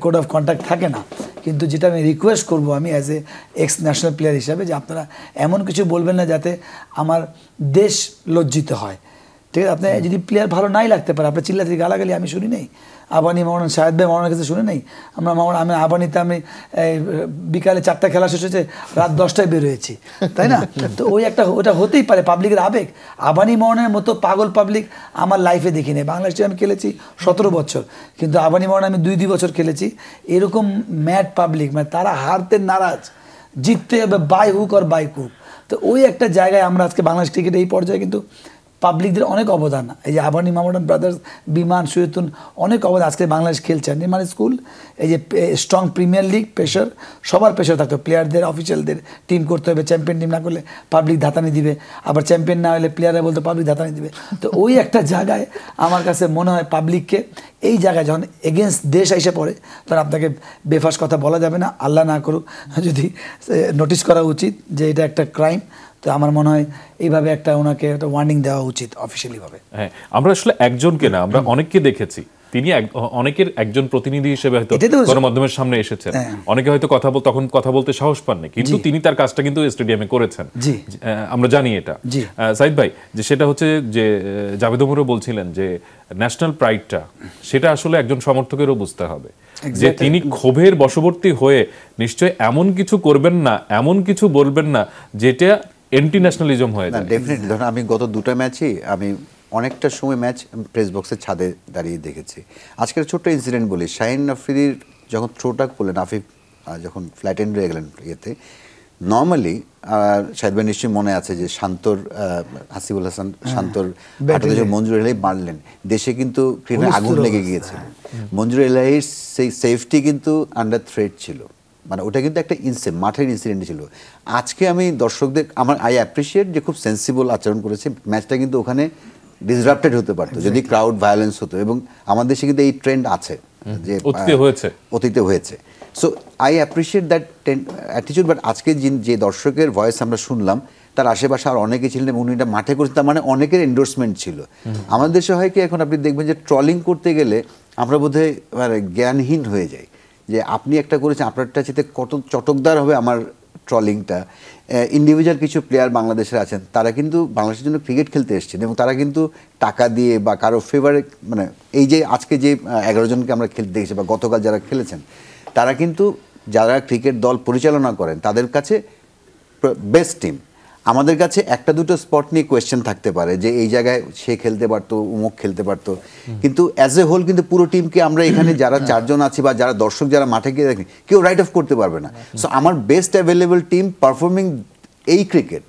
কোড অফ কন্ট্যাক্ট থাকে না। কিন্তু যেটা আমি রিকোয়েস্ট করবো আমি as a x national player হিসাবে, যে আপনারা এমন কিছু বলবেন না যাতে আমার দেশ লজ্জিত হয়। ঠিক আছে, আপনি যদি প্লেয়ার ভালো নাই লাগতে পারে, আপনার চিল্লাতে গালাগালি আমি শুনি নেই, আবানি মাওলানা শাহেদ ভাই মাওলানার কাছে শুনে নেই, আমি আবানিতে আমি বিকালে 4টা খেলা শেষ হয়েছে, রাত 10টায় বের হয়েছি, তাই না? তো ওটা হতেই পারে, পাবলিকের আবেগ। আবানি মাওলানার মতো পাগল পাবলিক আমার লাইফে দেখি নেই। বাংলাদেশে আমি খেলেছি 17 বছর, কিন্তু আবানি মাওলানা আমি 2 বছর খেলেছি। এরকম ম্যাড পাবলিক, মানে তারা হারতে নারাজ, জিততে হবে বাই হুক আর বাই কুক। তো ওই একটা জায়গায় আমরা আজকে বাংলাদেশ ক্রিকেট এই পর্যায়ে কিন্তু পাবলিকদের অনেক অবদান। এই যে আবানি মামুদান ব্রাদার্স, বিমান, সৈয়তুন, অনেক অবদান। আজকে বাংলাদেশ খেলছে নির্মাণ স্কুল, এই যে স্ট্রং প্রিমিয়ার লিগ, প্রেশার, সবার প্রেশার থাকতো, প্লেয়ারদের, অফিসিয়ালদের, টিম করতে হবে, চ্যাম্পিয়ন টিম না করলে পাবলিক ধাতানি দিবে, আবার চ্যাম্পিয়ন না হলে প্লেয়াররা বলতে পাবলিক ধাতানি দিবে। তো ওই একটা জায়গায় আমার কাছে মনে হয় পাবলিককে এই জায়গায় যখন এগেনস্ট দেশ এসে পড়ে, তখন আপনাকে বেফাস কথা বলা যাবে না। আল্লাহ না করুক যদি নোটিশ করা উচিত যে এটা একটা ক্রাইম, তো আমার মনে হয় এইভাবে ওনাকে একটা ওয়ার্নিং দেওয়া উচিত অফিসিয়ালি ভাবে। হ্যাঁ, আমরা আসলে একজনকে না, আমরা অনেককে দেখেছি তিনি অনেকের একজন প্রতিনিধি হিসেবে হয়তো এটাই তো- গণমাধ্যমের সামনে এসেছেন, অনেকে হয়তো তখন কথা বলতে সাহস পাননি, কিন্তু তিনি তার কাজটা কিন্তু স্টেডিয়ামে করেছেন। জি। আমরা জানি এটা। জি। সাইদ ভাই, যে সেটা হচ্ছে যে জাভেদ ওমরও বলছিলেন যে ন্যাশনাল প্রাইডটা সেটা আসলে একজন সমর্থকেরও বুঝতে হবে, যে তিনি ক্ষোভের বশবর্তী হয়ে নিশ্চয় এমন কিছু করবেন না, এমন কিছু বলবেন না যেটা এন্টি ন্যাশনালিজম হয়ে যায়। ডেফিনেটলি। ধরুন আমি গত দুটো ম্যাচই আমি অনেকটা সময় ম্যাচ প্রেস বক্সের ছাদে দাঁড়িয়ে দেখেছি। আজকের ছোট্ট ইনসিডেন্ট বলি, শাহিন আফ্রিদির যখন থ্রোটা করলেন, আফিফ যখন ফ্ল্যাট এন্ড হয়ে গেলেন ইয়েতে, নর্মালি শাহিদ ভাই নিশ্চয়ই মনে আছে যে শান্তর হাসিবুল হাসান শান্তর হাঁটাতে যে মঞ্জুর এলাহি মারলেন, দেশে কিন্তু ক্রিকেটে আগুন লেগে গিয়েছিল। মঞ্জুর এলাহির সেই সেফটি কিন্তু আন্ডার থ্রেট ছিল, মানে ওটা কিন্তু একটা মাঠের ইনসিডেন্ট ছিল। আজকে আমি দর্শকদের আই অ্যাপ্রিসিয়েট যে খুব সেন্সিবল আচরণ করেছে, ম্যাচটা কিন্তু ওখানে ডিসরাপ্টেড হতে পারতো যদি ক্রাউড ভায়োলেন্স হতো, এবং আমাদের দেশে কিন্তু এই ট্রেন্ড আছে যে অতীতে হয়েছে। So I appreciate that attitude. But আজকে যে দর্শকের ভয়েস আমরা শুনলাম, তার আশেপাশে আর অনেকে ছিলেন এবং উনি এটা মাঠে করেছেন, তার মানে অনেকের এন্ডোর্সমেন্ট ছিল। আমাদের দেশে হয় কি, এখন আপনি দেখবেন যে ট্রলিং করতে গেলে আমরা বোধহয় মানে জ্ঞানহীন হয়ে যাই, যে আপনি একটা করেছেন আপনারটা চেয়ে কত চটকদার হবে আমার ট্রলিংটা। ইন্ডিভিজুয়াল কিছু প্লেয়ার বাংলাদেশের আছেন, তারা কিন্তু বাংলাদেশের জন্য ক্রিকেট খেলতে এসেছেন এবং তারা কিন্তু টাকা দিয়ে বা কারো ফেভারে, মানে এই যে আজকে যে 11 জনকে আমরা খেলতে দেখেছি বা গতকাল যারা খেলেছেন, তারা কিন্তু যারা ক্রিকেট দল পরিচালনা করেন তাদের কাছে বেস্ট টিম। আমাদের কাছে একটা দুটো স্পট নিয়ে কোয়েশ্চেন থাকতে পারে যে এই জায়গায় সে খেলতে পারতো, উমুক খেলতে পারতো, কিন্তু অ্যাজ এ হোল কিন্তু পুরো টিমকে আমরা এখানে যারা 4 জন আছি বা যারা দর্শক যারা মাঠে গিয়ে দেখি, কেউ রাইট অফ করতে পারবে না। সো আমার বেস্ট অ্যাভেলেবল টিম পারফর্মিং এই ক্রিকেট,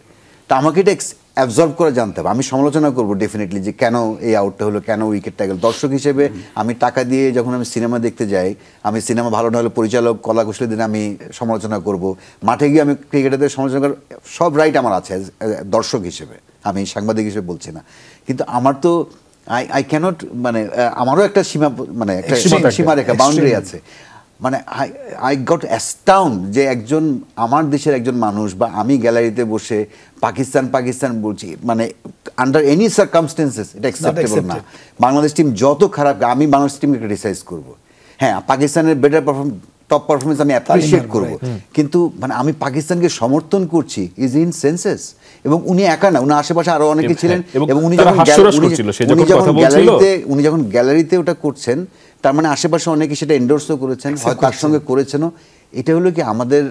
তা আমাকে এটা অ্যাবজর্ব করে জানতে হবে। আমি সমালোচনা করবো ডেফিনেটলি যে কেন এই আউটটা হলো, কেন উইকেটটা গেল। দর্শক হিসেবে আমি টাকা দিয়ে যখন আমি সিনেমা দেখতে যাই, আমি সিনেমা ভালো না হলে পরিচালক কলা কুশলী দিনে আমি সমালোচনা করব, মাঠে গিয়ে আমি ক্রিকেটারদের সমালোচনা করার সব রাইট আমার আছে দর্শক হিসেবে, আমি সাংবাদিক হিসেবে বলছি না। কিন্তু আমার তো আই ক্যানট, মানে আমারও একটা সীমা, মানে একটা সীমারেখা, বাউন্ডারি আছে। মানে আই গট অ্যাস্টাউন্ড যে একজন আমার দেশের একজন মানুষ বা আমি গ্যালারিতে বসে পাকিস্তান বলছি, মানে আন্ডার এনি সার্কামস্টেন্সেস এটা অ্যাকসেপ্টেবল না। বাংলাদেশ টিম যত খারাপ, আমি বাংলাদেশ টিমকে ক্রিটিসাইজ করবো। হ্যাঁ, পাকিস্তানের বেটার টপ পারফরমেন্স আমি অ্যাপ্রিসিয়েট করবো, কিন্তু মানে আমি পাকিস্তানকে সমর্থন করছি ইজ ইন সেন্সেস। এবং উনি একা না, উনি আশেপাশে আরো অনেকে ছিলেন, এবং উনি যখন গ্যালারিতে ওটা করছেন, তার মানে আশেপাশে অনেকে সেটা এন্ডোর্সও করেছেন, হয়তো তার সঙ্গে করেছেনও। এটা হলো কি আমাদের,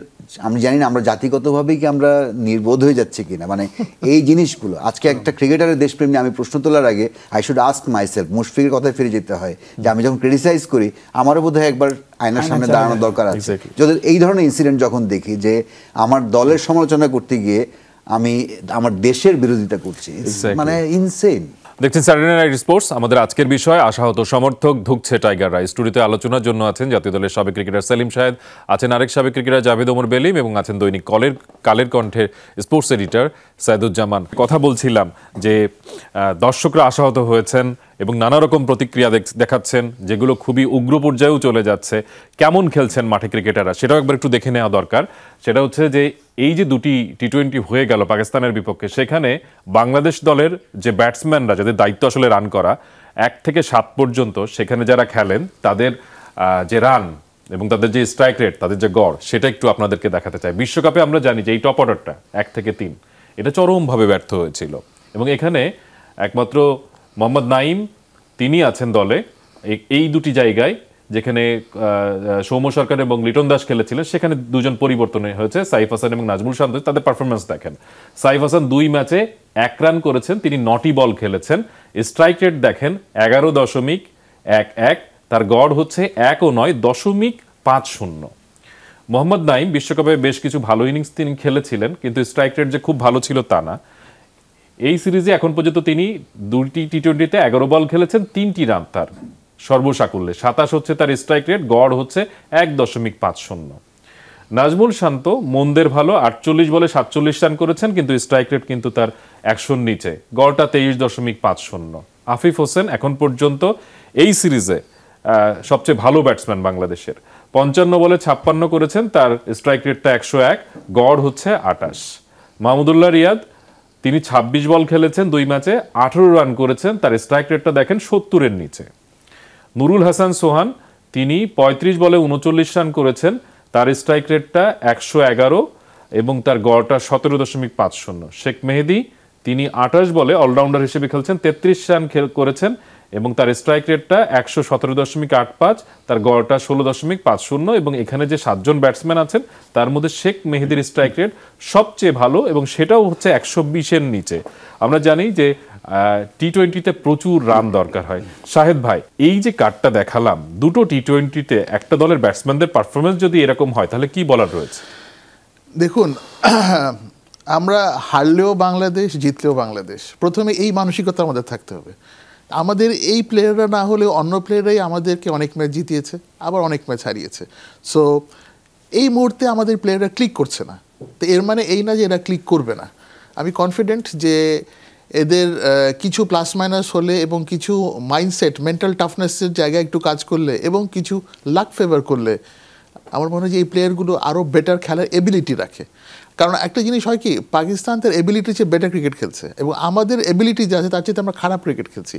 আমি জানি না আমরা জাতিগতভাবেই কি আমরা নির্বোধ হয়ে যাচ্ছি কিনা, মানে এই জিনিসগুলো। আজকে একটা ক্রিকেটারের দেশপ্রেম নিয়ে আমি প্রশ্ন তোলার আগে আই শুড আস্ক মাইসেলফ, মুশফিকের কথায় ফিরে যেতে হয় যে আমি যখন ক্রিটিসাইজ করি আমারও বোধহয় একবার আয়নার সামনে দাঁড়ানোর দরকার আছে। যদি এই ধরনের ইনসিডেন্ট যখন দেখি যে আমার দলের সমালোচনা করতে গিয়ে আমি আমার দেশের বিরোধিতা করছি, মানে ইনসেন। দেখছেন স্যাটারডে নাইট স্পোর্টস। আমাদের আজকের বিষয় আশাহত সমর্থক ধুঁকছে টাইগাররা। স্টুডিওতে আলোচনার জন্য আছেন জাতীয় দলের সাবেক ক্রিকেটার সেলিম শাহেদ, আছেন আরেক সাবেক ক্রিকেটার জাভেদ ওমর বেলিম, এবং আছেন দৈনিক কালের কণ্ঠের স্পোর্টস এডিটর সাইদুজ্জামান। কথা বলছিলাম যে দর্শকরা আশাহত হয়েছেন এবং নানা রকম প্রতিক্রিয়া দেখাচ্ছেন, যেগুলো খুবই উগ্র পর্যায়েও চলে যাচ্ছে। কেমন খেলছেন মাঠে ক্রিকেটাররা সেটাও একবার একটু দেখে নেওয়া দরকার। সেটা হচ্ছে যে এই যে দুটি টি-20 হয়ে গেল পাকিস্তানের বিপক্ষে, সেখানে বাংলাদেশ দলের যে ব্যাটসম্যানরা, যাদের দায়িত্ব আসলে রান করা 1 থেকে 7 পর্যন্ত, সেখানে যারা খেলেন তাদের যে রান এবং তাদের যে স্ট্রাইক রেট, তাদের যে গড়, সেটা একটু আপনাদেরকে দেখাতে চাই। বিশ্বকাপে আমরা জানি যে এই টপ অর্ডারটা 1 থেকে 3 এটা চরমভাবে ব্যর্থ হয়েছিল, এবং এখানে একমাত্র মোহাম্মদ নাঈম তিনি আছেন দলে এই দুটি জায়গায়, যেখানে সৌম্য সরকার এবং লিটন দাস খেলেছিলেন, সেখানে 2 জন পরিবর্তন হয়েছে, সাইফ হাসান এবং নাজমুল শান্ত। তাদের পারফরমেন্স দেখেন, সাইফ হাসান 2 ম্যাচে 1 রান করেছেন, তিনি 9টি বল খেলেছেন। স্ট্রাইক রেট দেখেন 11.11, তার গড় হচ্ছে 1.9.50। মোহাম্মদ নাঈম বিশ্বকাপে বেশ কিছু ভালো ইনিংস তিনি খেলেছিলেন, কিন্তু স্ট্রাইক রেট যে খুব ভালো ছিল তা না। এই সিরিজে এখন পর্যন্ত তিনি 2টি টি-20তে 11 বল খেলেছেন, 3টি রান তার সর্বসাকুল্যে, 27 হচ্ছে তার স্ট্রাইক রেট, গড় হচ্ছে 1.50। নাজমুল শান্ত মন্দের ভালো, 48 বলে 47 রান করেছেন, কিন্তু স্ট্রাইক রেট কিন্তু তার 100-র নিচে, গড়টা 23.50। আফিফ হোসেন এখন পর্যন্ত এই সিরিজে সবচেয়ে ভালো ব্যাটসম্যান বাংলাদেশের, 55 বলে 56 করেছেন, তার স্ট্রাইক রেটটা 101, গড় হচ্ছে 28। মাহমুদুল্লাহ রিয়াদ তিনি 26 বল খেলেছেন 2 ম্যাচে, 18 রান করেছেন, তার স্ট্রাইক রেটটা দেখেন 70-এর নিচে। নুরুল হাসান সোহান তিনি ৩৫ বলে ৩৯ রান করেছেন, তার স্ট্রাইক রেটটা ১১১ এবং তার গড়টা ১৭.৫০। শেখ মেহেদী তিনি ২৮ বলে অলরাউন্ডার হিসেবে খেলছেন, ৩৩ রান করেছেন এবং তার স্ট্রাইক রেটটা ১১৭.৮৫, তার গড়টা ১৬.৫০। এবং এখানে যে ৭ জন ব্যাটসম্যান আছেন তার মধ্যে শেখ মেহেদীর স্ট্রাইক রেট সবচেয়ে ভালো এবং সেটাও হচ্ছে ১২০-এর নিচে। আমরা জানি যে টি-20-তে প্রচুর রান দরকার হয়। শাহেদ ভাই, এই যে কার্ডটা দেখালাম, দুটো টি-20-তে একটা দলের ব্যাটসম্যানদের পারফরমেন্স যদি এরকম হয় তাহলে কি বলার রয়েছে? দেখুন, আমরা হারলেও বাংলাদেশ, জিতলেও বাংলাদেশ, প্রথমে এই মানসিকতা আমাদের থাকতে হবে। আমাদের এই প্লেয়াররা না হলেও অন্য প্লেয়াররাই আমাদেরকে অনেক ম্যাচ জিতিয়েছে, আবার অনেক ম্যাচ হারিয়েছে। সো এই মুহূর্তে আমাদের প্লেয়াররা ক্লিক করছে না, তো এর মানে এই না যে এরা ক্লিক করবে না। আমি কনফিডেন্ট যে এদের কিছু প্লাস মাইনাস হলে এবং কিছু মাইন্ডসেট, মেন্টাল টাফনেসের জায়গায় একটু কাজ করলে এবং কিছু লাক ফেভার করলে আমার মনে হয় যে এই প্লেয়ারগুলো আরও বেটার খেলার এবিলিটি রাখে। কারণ একটা জিনিস হয় কি, পাকিস্তান তার এবিলিটির চেয়ে বেটার ক্রিকেট খেলছে এবং আমাদের এবিলিটি যা আছে তার চেয়ে আমরা খারাপ ক্রিকেট খেলছি।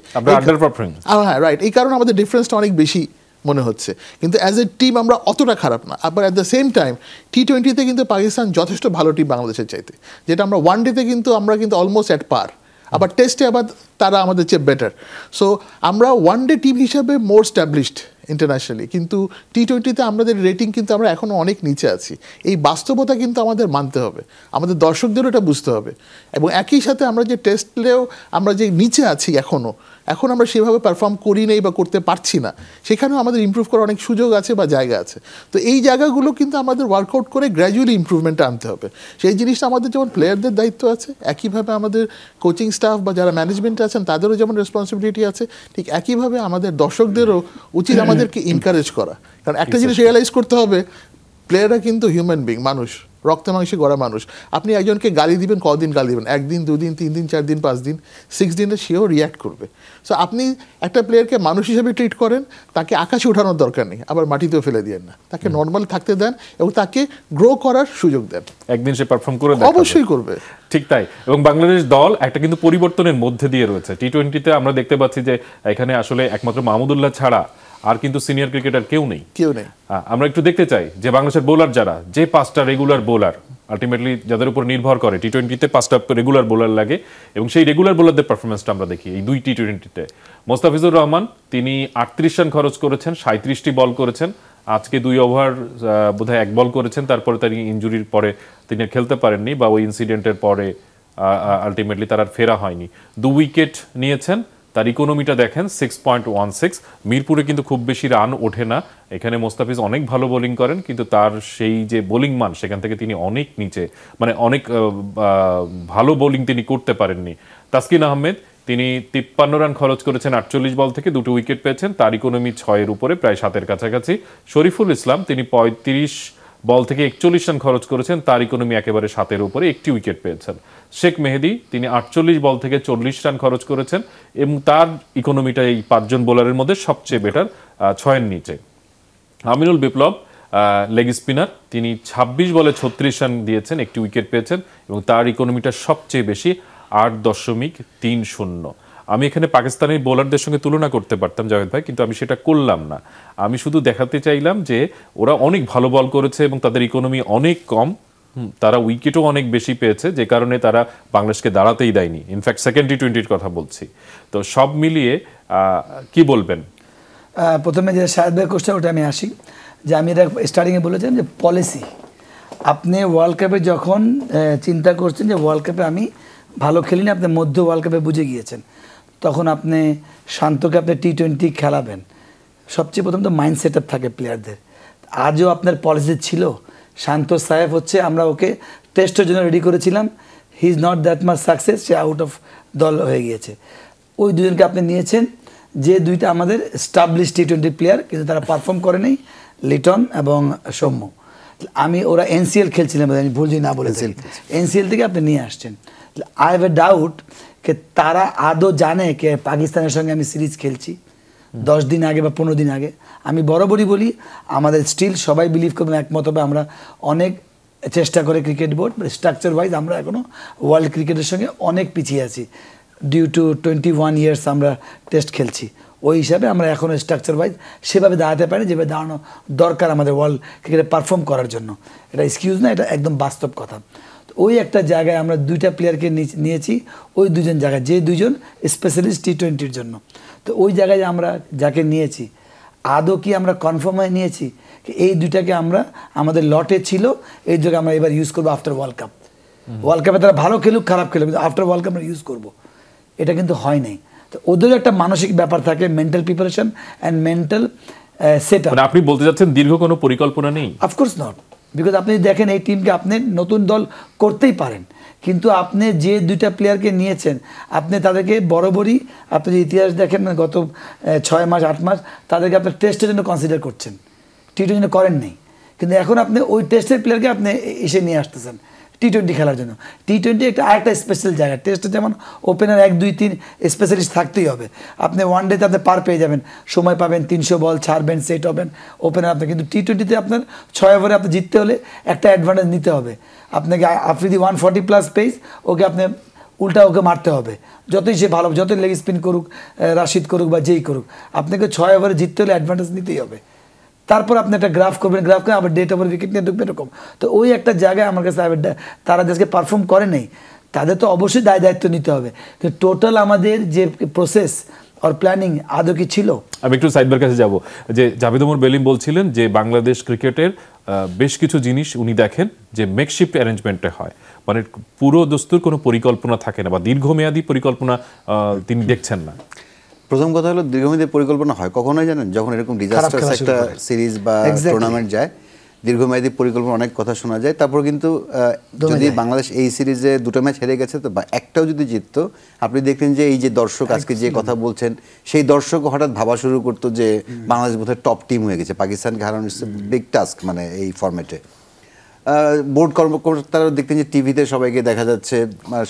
হ্যাঁ, রাইট, এই কারণে আমাদের ডিফারেন্সটা অনেক বেশি মনে হচ্ছে। কিন্তু অ্যাজ এ টিম আমরা অতটা খারাপ না। আবার অ্যাট দ্য সেম টাইম টি-20-তে কিন্তু পাকিস্তান যথেষ্ট ভালো টিম বাংলাদেশের চাইতে, যেটা আমরা ওয়ান ডেতে কিন্তু আমরা কিন্তু অলমোস্ট অ্যাট পার, আবার টেস্টে আবার তারা আমাদের চেয়ে বেটার। সো আমরা ওয়ান ডে টিম হিসাবে মোর স্ট্যাবলিশড ইন্টারন্যাশনালি, কিন্তু টি-20-তে আমাদের রেটিং কিন্তু আমরা এখনও অনেক নিচে আছি। এই বাস্তবতা কিন্তু আমাদের মানতে হবে, আমাদের দর্শকদেরও এটা বুঝতে হবে। এবং একই সাথে আমরা যে টেস্টলেও আমরা যে নিচে আছি এখন আমরা সেভাবে পারফর্ম করি নেই বা করতে পারছি না, সেখানেও আমাদের ইমপ্রুভ করার অনেক সুযোগ আছে বা জায়গা আছে। তো এই জায়গাগুলো কিন্তু আমাদের ওয়ার্কআউট করে গ্র্যাজুয়ালি ইমপ্রুভমেন্টটা আনতে হবে। সেই জিনিসটা আমাদের যেমন প্লেয়ারদের দায়িত্ব আছে, একইভাবে আমাদের কোচিং স্টাফ বা যারা ম্যানেজমেন্টে আছেন তাদেরও যেমন রেসপন্সিবিলিটি আছে, ঠিক একইভাবে আমাদের দর্শকদেরও উচিত আমাদেরকে এনকারেজ করা। কারণ একটা জিনিস রিয়েলাইজ করতে হবে, প্লেয়াররা কিন্তু হিউম্যান বিং, মানুষ, রক্তে মাংসে গড়া মানুষ। আপনি একজনকে গালি দিবেন, কদিন গালি দিবেন? 1 দিন, 2 দিন, 3 দিন, 4 দিন, 5 দিন, 6 দিনে সেও রিয়্যাক্ট করবে। সো আপনি একটা প্লেয়ারকে মানুষ হিসেবে ট্রিট করেন, তাকে আকাশে ওঠানোর দরকার নেই, আবার মাটিতেও ফেলে দিয়েন না, তাকে নর্মাল থাকতে দেন এবং তাকে গ্রো করার সুযোগ দেন। একদিন সে পারফর্ম করে অবশ্যই করবে, ঠিক তাই। এবং বাংলাদেশ দল একটা কিন্তু পরিবর্তনের মধ্যে দিয়ে রয়েছে। টি-20-তে আমরা দেখতে পাচ্ছি যে এখানে আসলে একমাত্র মাহমুদুল্লাহ ছাড়া আর কিন্তু সিনিয়র ক্রিকেটার কেউ নেই। আমরা একটু দেখতে চাই যে বাংলাদেশের বোলার যারা, যে 5টা রেগুলার বোলার আলটিমেটলি যাদের উপর নির্ভর করে, টি-20-তে 5টা রেগুলার বোলার লাগে এবং সেই রেগুলার বোলারদের পারফরমেন্সটা আমরা দেখি এই 2 টি-20-তে। মোস্তাফিজুর রহমান তিনি 38 রান খরচ করেছেন, 37টি বল করেছেন, আজকে 2 ওভার বোধহয় 1 বল করেছেন, তারপরে তার ইনজুরির পরে তিনি খেলতে পারেননি বা ওই ইনসিডেন্টের পরে আলটিমেটলি তার আর ফেরা হয়নি। 2 উইকেট নিয়েছেন, তার ইকোনমিটা দেখেন 6.16। মিরপুরে কিন্তু খুব বেশি রান ওঠে না, এখানে মোস্তাফিজ অনেক ভালো বোলিং করেন, কিন্তু তার সেই যে বোলিং মান সেখান থেকে তিনি অনেক নিচে, মানে অনেক ভালো বোলিং তিনি করতে পারেননি। তাসকিন আহমেদ তিনি 53 রান খরচ করেছেন 48 বল থেকে, 2টি উইকেট পেয়েছেন, তার ইকোনমি 6-এর উপরে, প্রায় 7-এর কাছাকাছি। শরীফুল ইসলাম তিনি 35 বল থেকে 41 রান খরচ করেছেন, তার ইকোনমি একেবারে 7-এর উপরে, 1টি উইকেট পেয়েছেন। শেখ মেহেদী তিনি 48 বল থেকে 40 রান খরচ করেছেন এবং তার ইকোনমিটা এই 5 জন বোলারের মধ্যে সবচেয়ে বেটার, 6-এর নিচে। আমিনুল বিপ্লব লেগ স্পিনার, তিনি 26 বলে 36 রান দিয়েছেন, 1টি উইকেট পেয়েছেন এবং তার ইকোনমিটা সবচেয়ে বেশি, 8.30। আমি এখানে পাকিস্তানি বোলারদের সঙ্গে তুলনা করতে পারতাম জাভেদ ভাই, কিন্তু আমি সেটা করলাম না। আমি শুধু দেখাতে চাইলাম যে ওরা অনেক ভালো বল করেছে এবং তাদের ইকোনমি অনেক কম, তারা উইকেটও অনেক বেশি পেয়েছে, যে কারণে তারা বাংলাদেশকে দাঁড়াতেই দেয়নি। ইনফ্যাক্ট সেকেন্ড টি-20-র কথা বলছি। তো সব মিলিয়ে কি বলবেন? প্রথমে যে শাহেদ ভাই কোশ্চেন, ওটা আমি আসি যে আমি এটা স্টার্টিংয়ে বলেছিলাম যে পলিসি, আপনি ওয়ার্ল্ড কাপে যখন চিন্তা করছেন যে ওয়ার্ল্ড কাপে আমি ভালো খেলিনি, আপনি মধ্য ওয়ার্ল্ড কাপে বুঝে গিয়েছেন, তখন আপনি শান্তকে আপনি টি-20 খেলাবেন, সবচেয়ে প্রথম তো মাইন্ড সেট আপ থাকে প্লেয়ারদের। আজও আপনার পলিসি ছিল, শান্ত সাহেব হচ্ছে আমরা ওকে টেস্টের জন্য রেডি করেছিলাম, he is not that much success, say out of দল হয়ে গিয়েছে। ওই দুজনকে আপনি নিয়েছেন, যে দুইটা আমাদের স্টাবলিশ টি-20 প্লেয়ার, কিন্তু তারা পারফর্ম করে নেই, লিটন এবং সৌম্য। আমি ওরা এনসিএল খেলছিলাম, আমি ভুল যদি না বলেছি, এনসিএল থেকে আপনি নিয়ে আসছেন। আই হ্যাভ এ ডাউট যে তারা আদৌ জানে কে পাকিস্তানের সঙ্গে আমি সিরিজ খেলছি 10 দিন আগে বা 15 দিন আগে। আমি বরাবরই বলি, আমাদের স্টিল সবাই বিলিভ করবেন একমত হবে, আমরা অনেক চেষ্টা করে ক্রিকেট বোর্ড স্ট্রাকচার ওয়াইজ আমরা এখনও ওয়ার্ল্ড ক্রিকেটের সঙ্গে অনেক পিছিয়ে আছি। ডিউ টু 21 ইয়ার্স আমরা টেস্ট খেলছি, ওই হিসাবে আমরা এখনও স্ট্রাকচার ওয়াইজ সেভাবে দাঁড়াতে পারি যেভাবে দাঁড়ানো দরকার আমাদের ওয়ার্ল্ড ক্রিকেটে পারফর্ম করার জন্য। এটা এক্সকিউজ না, এটা একদম বাস্তব কথা। তো ওই একটা জায়গায় আমরা 2টা প্লেয়ারকে নিয়েছি, ওই 2জন জায়গায়, যে 2জন স্পেশালিস্ট T20-র জন্য। তো ওই জায়গায় আমরা যাকে নিয়েছি, আদৌ কি আমরা কনফার্ম হয়ে নিয়েছি এই 2টাকে আমরা আমাদের লটে ছিল, এই জায়গায় আমরা এবার ইউজ করবো আফটার ওয়ার্ল্ড কাপ। ওয়ার্ল্ড কাপে তারা ভালো খেলুক খারাপ খেলুক, কিন্তু আফটার ওয়ার্ল্ড কাপ আমরা ইউজ করবো, এটা কিন্তু হয় নাই। তো ওদের একটা মানসিক ব্যাপার থাকে, mental preparation and mental set up. আপনি বলতে চাচ্ছেন দীর্ঘ কোনো পরিকল্পনা নেই? অফকোর্স নট, বিকজ আপনি দেখেন এই টিমকে আপনি নতুন দল করতেই পারেন, কিন্তু আপনি যে 2টা প্লেয়ারকে নিয়েছেন আপনি তাদেরকে বরাবরই, আপনি যদি ইতিহাস দেখেন গত 6 মাস 8 মাস তাদেরকে আপনি টেস্টের জন্য কনসিডার করছেন, T20 করেন নাই। কিন্তু এখন আপনি ওই টেস্টের প্লেয়ারকে আপনি এসে নিয়ে আসতেছেন T20 খেলার জন্য। T20 একটা আরেকটা স্পেশাল জায়গা, টেস্টে যেমন ওপেনার 1 2 3 স্পেশালিস্ট থাকতেই হবে। আপনি ওয়ানডেতে আপনি পার পেয়ে যাবেন, সময় পাবেন, 300 বল ছাড়বেন, সেট হবেন ওপেনার আপনি। কিন্তু T20-তে আপনার 6 ওভারে আপনি জিততে হলে একটা অ্যাডভান্টেজ নিতে হবে আপনাকে। আফ্রিদি 140+ পেস, ওকে আপনি উল্টা ওকে মারতে হবে, যতই সে ভালো, যতই লেগ স্পিন করুক, রাশিদ করুক বা যেই করুক, আপনাকে 6 ওভারে জিততে হলে অ্যাডভান্টেজ নিতেই হবে। তারপর আপনি একটা গ্রাফ করবেন, গ্রাফ করে আবার ডেট ওভার উইকেট নিয়ে ঢুকবেন এরকম। তো ওই একটা জায়গায় আমার কাছে তারা দেশকে পারফর্ম করে নেই, তাদের তো অবশ্যই দায়িত্ব নিতে হবে। কিন্তু টোটাল আমাদের যে প্রসেস আর প্ল্যানিং আদৌ কি ছিল? আমি একটু সাইদবার কাছে যাব, যে জাভেদ ওমর বেলিম বলছিলেন যে বাংলাদেশ ক্রিকেটের বেশ কিছু জিনিস উনি দেখেন যে মেকশিফট অ্যারেঞ্জমেন্টে হয়, মানে পুরো দস্তুর কোনো পরিকল্পনা থাকে না বা দীর্ঘমেয়াদী পরিকল্পনা তিনি দেখছেন না। প্রথম কথা হলো দীর্ঘমেয়াদী পরিকল্পনা হয় কখনোই জানেন, যখন এরকম ডিজাস্টার্স একটা সিরিজ বা টুর্নামেন্ট যায়, দীর্ঘমেয়াদী পরিকল্পনা অনেক কথা শোনা যায়। তারপর কিন্তু যদি বাংলাদেশ এই সিরিজে 2টা ম্যাচ হেরে গেছে, তো একটাও যদি জিততো, আপনি দেখতেন যে এই যে দর্শক আজকে যে কথা বলছেন, সেই দর্শক হঠাৎ ভাবা শুরু করতো যে বাংলাদেশ বোধহয় টপ টিম হয়ে গেছে, পাকিস্তানকে হারানো ইটস বিগ টাস্ক, মানে এই ফরম্যাটে। বোর্ড কর্মকর্তারা দেখতেন যে টিভিতে সবাইকে দেখা যাচ্ছে,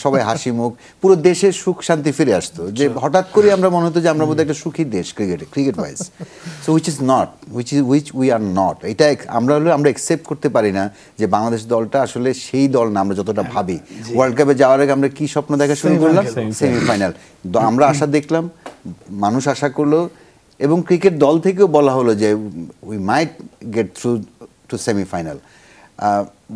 সবাই হাসি মুখ, পুরো দেশে সুখ শান্তি ফিরে আসতো, যে হঠাৎ করে আমরা মনে হতো যে আমরা বোধহয় একটা সুখী দেশ cricket wise. So which we are not. এটা আমরা একসেপ্ট করতে পারি না যে বাংলাদেশ দলটা আসলে সেই দল না আমরা যতটা ভাবি। ওয়ার্ল্ড কাপে যাওয়ার আগে আমরা কি স্বপ্ন দেখা শুরু করলাম? সেমিফাইনাল। আমরা আশা দেখলাম, মানুষ আশা করলো, এবং ক্রিকেট দল থেকেও বলা হলো যে we might get through to semifinal.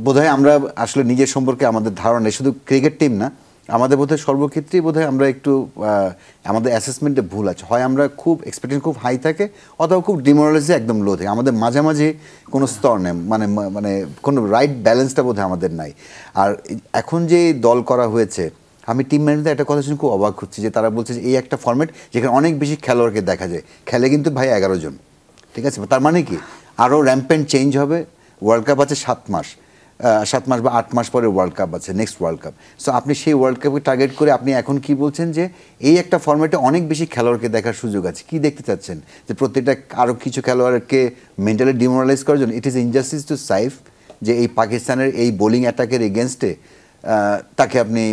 বোধহয় আমরা আসলে নিজের সম্পর্কে আমাদের ধারণা, শুধু ক্রিকেট টিম না, আমাদের বোধহয় সর্বক্ষেত্রেই বোধহয় আমরা একটু আমাদের অ্যাসেসমেন্টে ভুল আছে। হয় আমরা খুব এক্সপেকটেশন খুব হাই থাকে, অথবা খুব ডিমোরালাইজে একদম লো থাকে। আমাদের মাঝামাঝি কোনো স্তর নেই, মানে কোনো রাইট ব্যালেন্সটা বোধহয় আমাদের নাই। আর এখন যে দল করা হয়েছে, আমি টিম ম্যানেজারদের একটা কথা শুনে খুব অবাক হচ্ছি যে তারা বলছে যে এই একটা ফর্মেট যেখানে অনেক বেশি খেলোয়াড়কে দেখা যায়, খেলে কিন্তু ভাই 11 জন, ঠিক আছে? তার মানে কি আরও র্যাম্পেন্ট চেঞ্জ হবে। ওয়ার্ল্ড কাপ আছে 7 মাস বা 8 মাস পরে ওয়ার্ল্ড কাপ আছে, নেক্সট ওয়ার্ল্ড কাপ। সো আপনি সেই ওয়ার্ল্ড কাপকে টার্গেট করে আপনি এখন কি বলছেন যে এই একটা ফর্মেটে অনেক বেশি খেলোয়াড়কে দেখার সুযোগ আছে। কি দেখতে চাচ্ছেন? যে প্রত্যেকটা আরও কিছু খেলোয়াড়কে মেন্টালি ডিমোরালাইজ করার জন্য? It is injustice to Saif যে এই পাকিস্তানের এই বোলিং অ্যাটাকের এগেনস্টে তাকে আপনি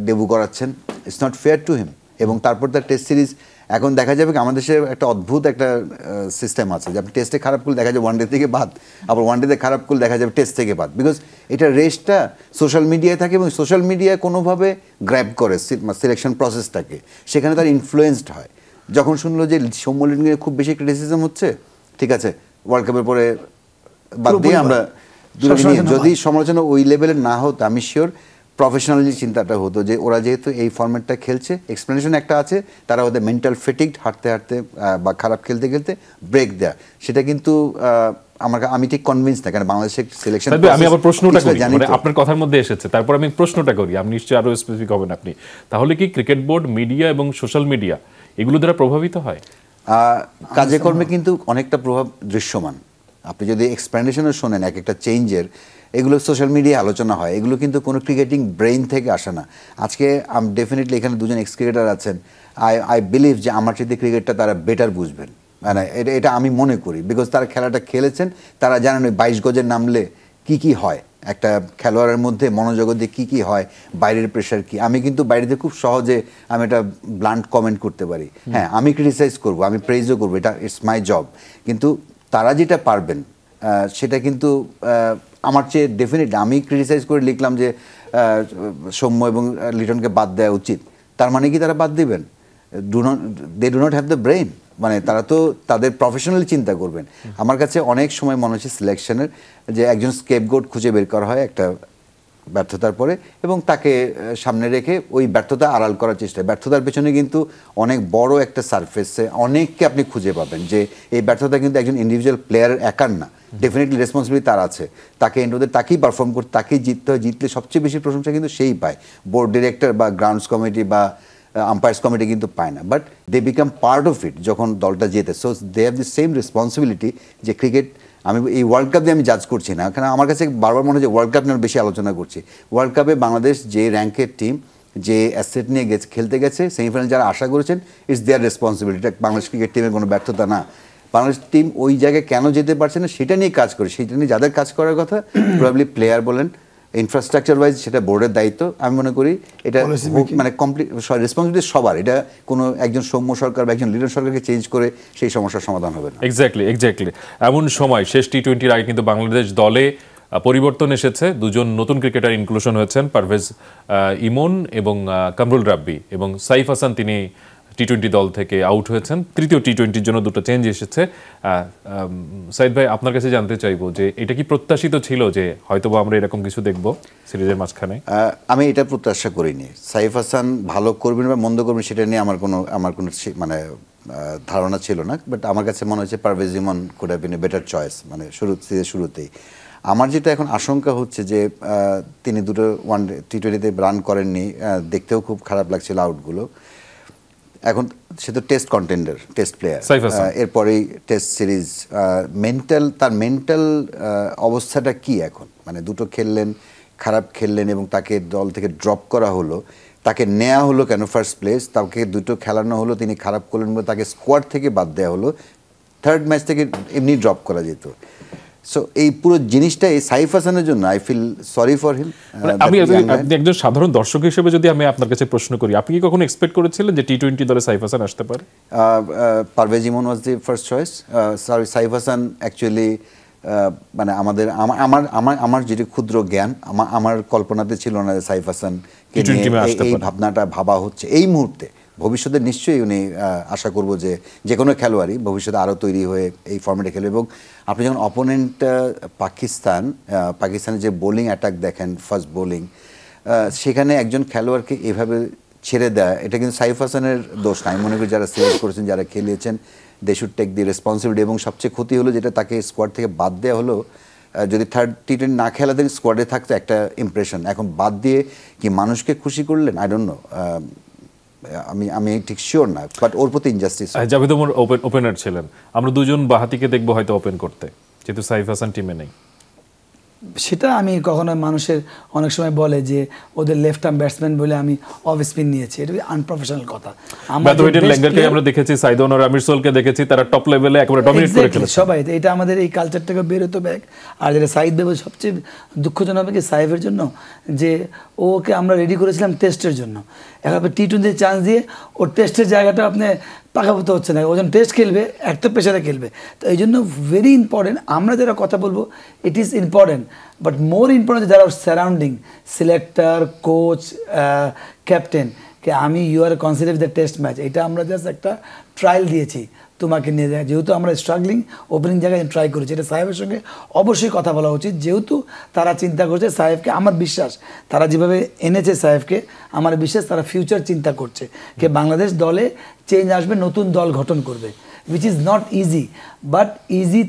ডেবু করাচ্ছেন। It's not fair to him. এবং তারপর তার টেস্ট সিরিজ এখন দেখা যাবে কি, আমাদের দেশে একটা অদ্ভুত একটা সিস্টেম আছে যে আপনি টেস্টে খারাপ করলে দেখা যাবে ওয়ানডে থেকে বাদ, আবার ওয়ানডেতে খারাপ করলে দেখা যাবে টেস্ট থেকে বাদ, বিকজ এটা রেসটা সোশ্যাল মিডিয়ায় থাকে এবং সোশ্যাল মিডিয়ায় কোনোভাবে গ্র্যাব করে সিলেকশন প্রসেসটাকে, সেখানে তার ইনফ্লুয়েসড হয়। যখন শুনলো যে সৌম্য নিয়ে খুব বেশি ক্রিটিসিজম হচ্ছে, ঠিক আছে ওয়ার্ল্ড কাপের পরে বাদ দিয়ে আমরা যদি সমালোচনা ওই লেভেলের না হতো, আমি শিওর প্রফেশনালি চিন্তাটা হতো যে ওরা যেহেতু এই ফরম্যাটটা খেলছে, এক্সপ্লেনেশন একটা আছে, তারা ওদের মেন্টাল ফেটিকড হাঁটতে হাঁটতে বা খারাপ খেলতে খেলতে ব্রেক দেয়া, সেটা কিন্তু আমি ঠিক কনভিন্স না। কারণ বাংলাদেশের সিলেকশন, আমি আবার প্রশ্নটা করি, মানে আপনার কথার মধ্যে এসেছে, তারপর আমি প্রশ্নটা করি, আপনি নিশ্চয়ই আরো স্পেসিফিক হবেন আপনি। তাহলে কি ক্রিকেট বোর্ড, মিডিয়া এবং সোশ্যাল মিডিয়া এগুলো দ্বারা প্রভাবিত হয়? কাজে কর্মে কিন্তু অনেকটা প্রভাব দৃশ্যমান। আপনি যদি এক্সপ্লেনেশনও শোনেন এক একটা চেঞ্জের, এগুলো সোশ্যাল মিডিয়ায় আলোচনা হয়, এগুলো কিন্তু কোনো ক্রিকেটিং ব্রেইন থেকে আসে না। আজকে ডেফিনেটলি এখানে 2জন এক্স ক্রিকেটার আছেন, আই বিলিভ যে আমার চাইতে ক্রিকেটটা তারা বেটার বুঝবেন, মানে এটা আমি মনে করি, বিকজ তারা খেলাটা খেলেছেন, তারা জানেন ওই 22 গজের নামলে কি হয়, একটা খেলোয়াড়ের মধ্যে মনোজগতে কি হয়, বাইরের প্রেশার কি। আমি কিন্তু বাইরেতে খুব সহজে আমি একটা ব্লান্ট কমেন্ট করতে পারি, হ্যাঁ আমি ক্রিটিসাইজ করবো, আমি প্রেইজও করবো, এটা ইটস মাই জব। কিন্তু তারা যেটা পারবেন সেটা কিন্তু আমার চেয়ে ডেফিনেটলি, আমি ক্রিটিসাইজ করে লিখলাম যে সৌম্য এবং লিটনকে বাদ দেওয়া উচিত, তার মানে কি তারা বাদ দিবেন? They do not have the brain. মানে তারা তো তাদের প্রফেশনালি চিন্তা করবেন। আমার কাছে অনেক সময় মনে হচ্ছে সিলেকশনের যে একজন স্কেপগোট খুঁজে বের করা হয় একটা ব্যর্থতার পরে এবং তাকে সামনে রেখে ওই ব্যর্থতা আড়াল করার চেষ্টা। ব্যর্থতার পেছনে কিন্তু অনেক বড় একটা সারফেসে অনেককে আপনি খুঁজে পাবেন যে এই ব্যর্থতা কিন্তু একজন ইন্ডিভিজুয়াল প্লেয়ারের একার না, ডেফিনেটলি রেসপন্সিবিলিটি তার আছে, তাকে এন্ডোদের তাকেই পারফর্ম করতে, তাকেই জিততে হয়, জিতলে সবচেয়ে বেশি প্রশংসা কিন্তু সেই পায়, বোর্ড ডিরেক্টর বা গ্রাউন্ডস কমিটি বা আম্পায়ার্স কমিটি কিন্তু পায় না, but they become part of it যখন দলটা জেতে। So they have the same responsibility যে ক্রিকেট আমি এই ওয়ার্ল্ড কাপ দিয়ে আমি জাজ করছি না, কারণ আমার কাছে বারবার মনে হয় যে ওয়ার্ল্ড কাপ নিয়ে বেশি আলোচনা করছি। ওয়ার্ল্ড কাপে বাংলাদেশ যে র্যাঙ্কের টিম, যে অ্যাসেট নিয়ে খেলতে গেছে, সেমিফাইনাল যারা আশা করেছেন, it's there responsibility. Bangladesh cricket টিমের কোনো ব্যর্থতা না। বাংলাদেশ টিম ওই জায়গায় কেন যেতে পারছে না সেটা নিয়ে কাজ করে, সেটা নিয়ে যাদের কাজ করার কথা, প্রবাবলি প্লেয়ার বলেন, ইনফ্রাস্ট্রাকচার ওয়াইজ সেটা বোর্ডের দায়িত্ব। আমি মনে করি এটা মানে কমপ্লিট রেসপন্সিবিলিটি সবার। এটা কোনো একজন সৌম্য সরকার বা একজন লিডার সরকারকে চেঞ্জ করে সেই সমস্যার সমাধান হবে না। এক্স্যাক্টলি। এমন সময় শেষ টি-20-র আগে কিন্তু বাংলাদেশ দলে পরিবর্তন এসেছে, দুজন নতুন ক্রিকেটার ইনক্লুশন হয়েছেন, পারভেজ ইমন এবং কামরুল রাব্বি, এবং সাইফ হাসান তিনি টি-20 দল থেকে আউট হয়েছেন। তৃতীয় টি-20-র জন্য দুটো চেঞ্জ এসেছে। সাইদ ভাই, আপনার কাছে জানতে চাইবো যে এটা কি প্রত্যাশিত ছিল যে হয়তোবা আমরা এরকম কিছু দেখব সিরিজের মাঝখানে? আমি এটা প্রত্যাশা করিনি। সাইফ হাসান ভালো করবেন বা মন্দ করবেন সেটা নিয়ে আমার কোনো মানে ধারণা ছিল না, বাট আমার কাছে মনে হচ্ছে Parvez Emon could have been a better choice, মানে শুরুতেই। আমার যেটা এখন আশঙ্কা হচ্ছে যে তিনি দুটো ওয়ানডে টি-20-তে রান করেননি, দেখতেও খুব খারাপ লাগছিল আউটগুলো। এখন সে তো টেস্ট কন্টেন্ডার, টেস্ট প্লেয়ার, এরপরেই টেস্ট সিরিজ, তার মেন্টাল অবস্থাটা কি এখন? মানে দুটো খেললেন, খারাপ খেললেন এবং তাকে দল থেকে ড্রপ করা হলো, তাকে নেওয়া হলো কেন ফার্স্ট প্লেস, তাকে দুটো খেলানো হলো, তিনি খারাপ করলেন বলে তাকে স্কোয়াড থেকে বাদ দেওয়া হলো, থার্ড ম্যাচ থেকে এমনি ড্রপ করা যেত। সো এই পুরো জিনিসটা এই সাইফ হাসানের জন্য I feel sorry for him. আপনি একজন সাধারণ দর্শক হিসেবে যদি আমি আপনার কাছে প্রশ্ন করি, আপনি কি কখনো এক্সপেক্ট করেছিলেন যে টি-20 দলে সাইফ হাসান আসতে পারে? Parvez Emon was the first choice. Saif Hasan actually মানে আমার যেটি ক্ষুদ্র জ্ঞান, আমার কল্পনাতে ছিল না যে সাইফ হাসান এই ভাবনাটা ভাবা হচ্ছে এই মুহূর্তে। ভবিষ্যতে নিশ্চয়ই উনি আশা করব যে কোনো খেলোয়াড়ই ভবিষ্যতে আরও তৈরি হয়ে এই ফর্মেটে খেলবে। এবং আপনি যখন অপোনেন্ট পাকিস্তানের যে বোলিং অ্যাটাক দেখেন, ফার্স্ট বোলিং, সেখানে একজন খেলোয়াড়কে এভাবে ছেড়ে দেয়, এটা কিন্তু সাইফ হাসানের দোষ না। আমি মনে করি যারা সিলেক্ট করেছেন, যারা খেলিয়েছেন, they should take the responsibility. এবং সবচেয়ে ক্ষতি হলো যেটা তাকে স্কোয়াড থেকে বাদ দেওয়া হলো। যদি থার্ড টি-20 না খেলাতে স্কোয়াডে থাকতো একটা ইমপ্রেশন, এখন বাদ দিয়ে কি মানুষকে খুশি করলেন? আই ডোন্ট নো, আমি ঠিক শিওর না, বাট ওর প্রতি ইনজাস্টিস। জাভেদ ওমর ওপেনার ছিলেন, আমরা দুজন বাহাতিকে দেখবো হয়তো ওপেন করতে, যেহেতু সাইফ হাসান টিমে নেই। সেটা আমি কখনো মানুষের অনেক সময় বলে যে ওদের লেফট আর্ম ব্যাটসম্যান বলে আমি অফ স্পিন নিয়েছি, এটা আনপ্রফেশনাল কথা। আমরা দেখেছি সাইদন আর আমির সোলকে দেখেছি, তারা টপ লেভেলে একেবারে ডমিনেট করে খেলেছে সবাই। এটা আমাদের এই কালচারটাকে বেরোতে ব্যাক। আর যেটা সাইদ দেব সবচেয়ে দুঃখজনক হবে কি সাইফের জন্য, যে ওকে আমরা রেডি করেছিলাম টেস্টের জন্য, এখন টি-20 চান্স দিয়ে ওর টেস্টের জায়গাটা আপনি পাকাপোক্ত হচ্ছে না। ও যখন টেস্ট খেলবে একটা পেশারে খেলবে, তো এই জন্য ভেরি ইম্পর্টেন্ট। আমরা যারা কথা বলবো it is important, but more important যারা সারাউন্ডিং, সিলেক্টর, কোচ, ক্যাপ্টেন, কে আমি you are consider the test match, এটা আমরা জাস্ট একটা ট্রায়াল দিয়েছি তোমাকে নিয়ে যায়, যেহেতু আমরা স্ট্রাগলিং ওপেনিং জায়গায় ট্রাই করেছি। এটা সাহেবের সঙ্গে অবশ্যই কথা বলা উচিত, যেহেতু তারা চিন্তা করছে সাহেবকে। আমার বিশ্বাস তারা যেভাবে এনেছে সাহেবকে, আমার বিশ্বাস তারা ফিউচার চিন্তা করছে, কে বাংলাদেশ দলে চেঞ্জ আসবে, নতুন দল গঠন করবে, which is not easy. But easy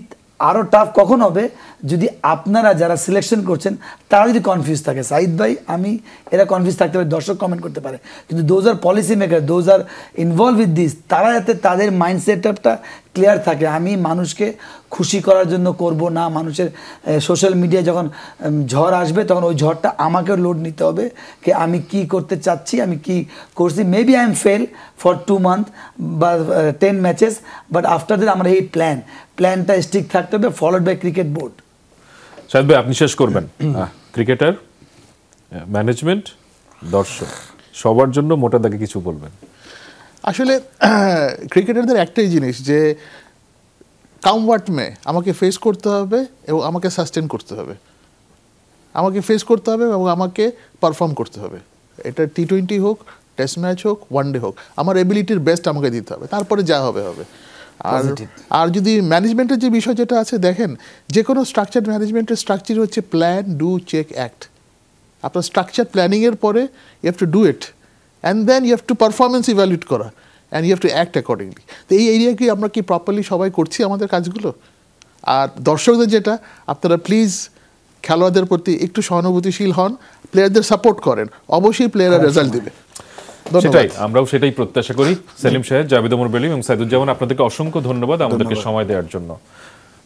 আরও টাফ কখন হবে যদি আপনারা যারা সিলেকশন করছেন তারা যদি কনফিউজ থাকে। সাইদ ভাই, আমি এরা কনফিউজ থাকতে পারে, দর্শক কমেন্ট করতে পারে, কিন্তু those are policy maker, those are involve with this, তারা যাতে তাদের মাইন্ড সেটআপটা ক্লিয়ার থাকে। আমি মানুষকে খুশি করার জন্য করব না। মানুষের সোশ্যাল মিডিয়ায় যখন ঝড় আসবে তখন ওই ঝড়টা আমাকেও লোড নিতে হবে, যে আমি কি করতে চাচ্ছি, আমি কি করছি। Maybe I am fail for 2 month বা 10 ম্যাচেস, বাট আফটার দ্যাট আমার এই প্ল্যানটা স্টিক থাকতে হবে, followed by cricket board. Shahed ভাই, আপনি শেষ করবেন। ক্রিকেটার, ম্যানেজমেন্ট, দর্শক সবার জন্য মোটা দাগে কিছু বলবেন। আসলে ক্রিকেটারদের একটাই জিনিস যে কাম হোয়াট মে, আমাকে ফেস করতে হবে এবং আমাকে সাস্টেন করতে হবে, আমাকে ফেস করতে হবে এবং আমাকে পারফর্ম করতে হবে। এটা টি-20 হোক, টেস্ট ম্যাচ হোক, ওয়ানডে হোক, আমার এবিলিটির বেস্ট আমাকে দিতে হবে, তারপরে যা হবে হবে। আর আর যদি ম্যানেজমেন্টের যে বিষয় যেটা আছে দেখেন, যে কোনো স্ট্রাকচার ম্যানেজমেন্টের স্ট্রাকচার হচ্ছে প্ল্যান, ডু, চেক, অ্যাক্ট। আপনার স্ট্রাকচার প্ল্যানিংয়ের পরে you have to do it and then you have to performance evaluate করা and you have to act accordingly. তো এই এরিয়া কি আমরা কি প্রপারলি সবাই করছি আমাদের কাজগুলো? আর দর্শকদের যেটা, আপনারা প্লিজ খেলোয়াড়দের প্রতি একটু সহানুভূতিশীল হন, প্লেয়ারদের সাপোর্ট করেন, অবশ্যই প্লেয়াররা রেজাল্ট দিবে। সেটাই, আমরাও সেটাই প্রত্যাশা করি। সেলিম সাহেব, জাভেদ ওমর বেলিম এবং সাইদুজ্জামান, আপনাদেরকে অসংখ্য ধন্যবাদ আমাদেরকে সময় দেওয়ার জন্য।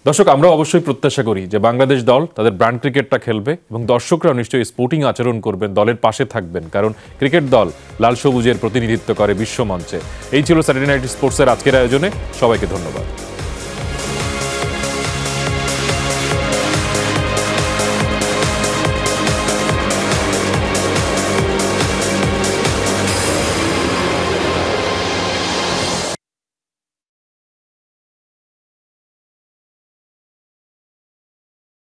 দর্শক, আমরা অবশ্যই প্রত্যাশা করি যে বাংলাদেশ দল তাদের ব্র্যান্ড ক্রিকেটটা খেলবে এবং দর্শকরাও নিশ্চয়ই স্পোর্টিং আচরণ করবেন, দলের পাশে থাকবেন, কারণ ক্রিকেট দল লাল সবুজের প্রতিনিধিত্ব করে বিশ্ব মঞ্চে। এই ছিল স্যাটারডে নাইট স্পোর্টসের আজকের আয়োজনে। সবাইকে ধন্যবাদ।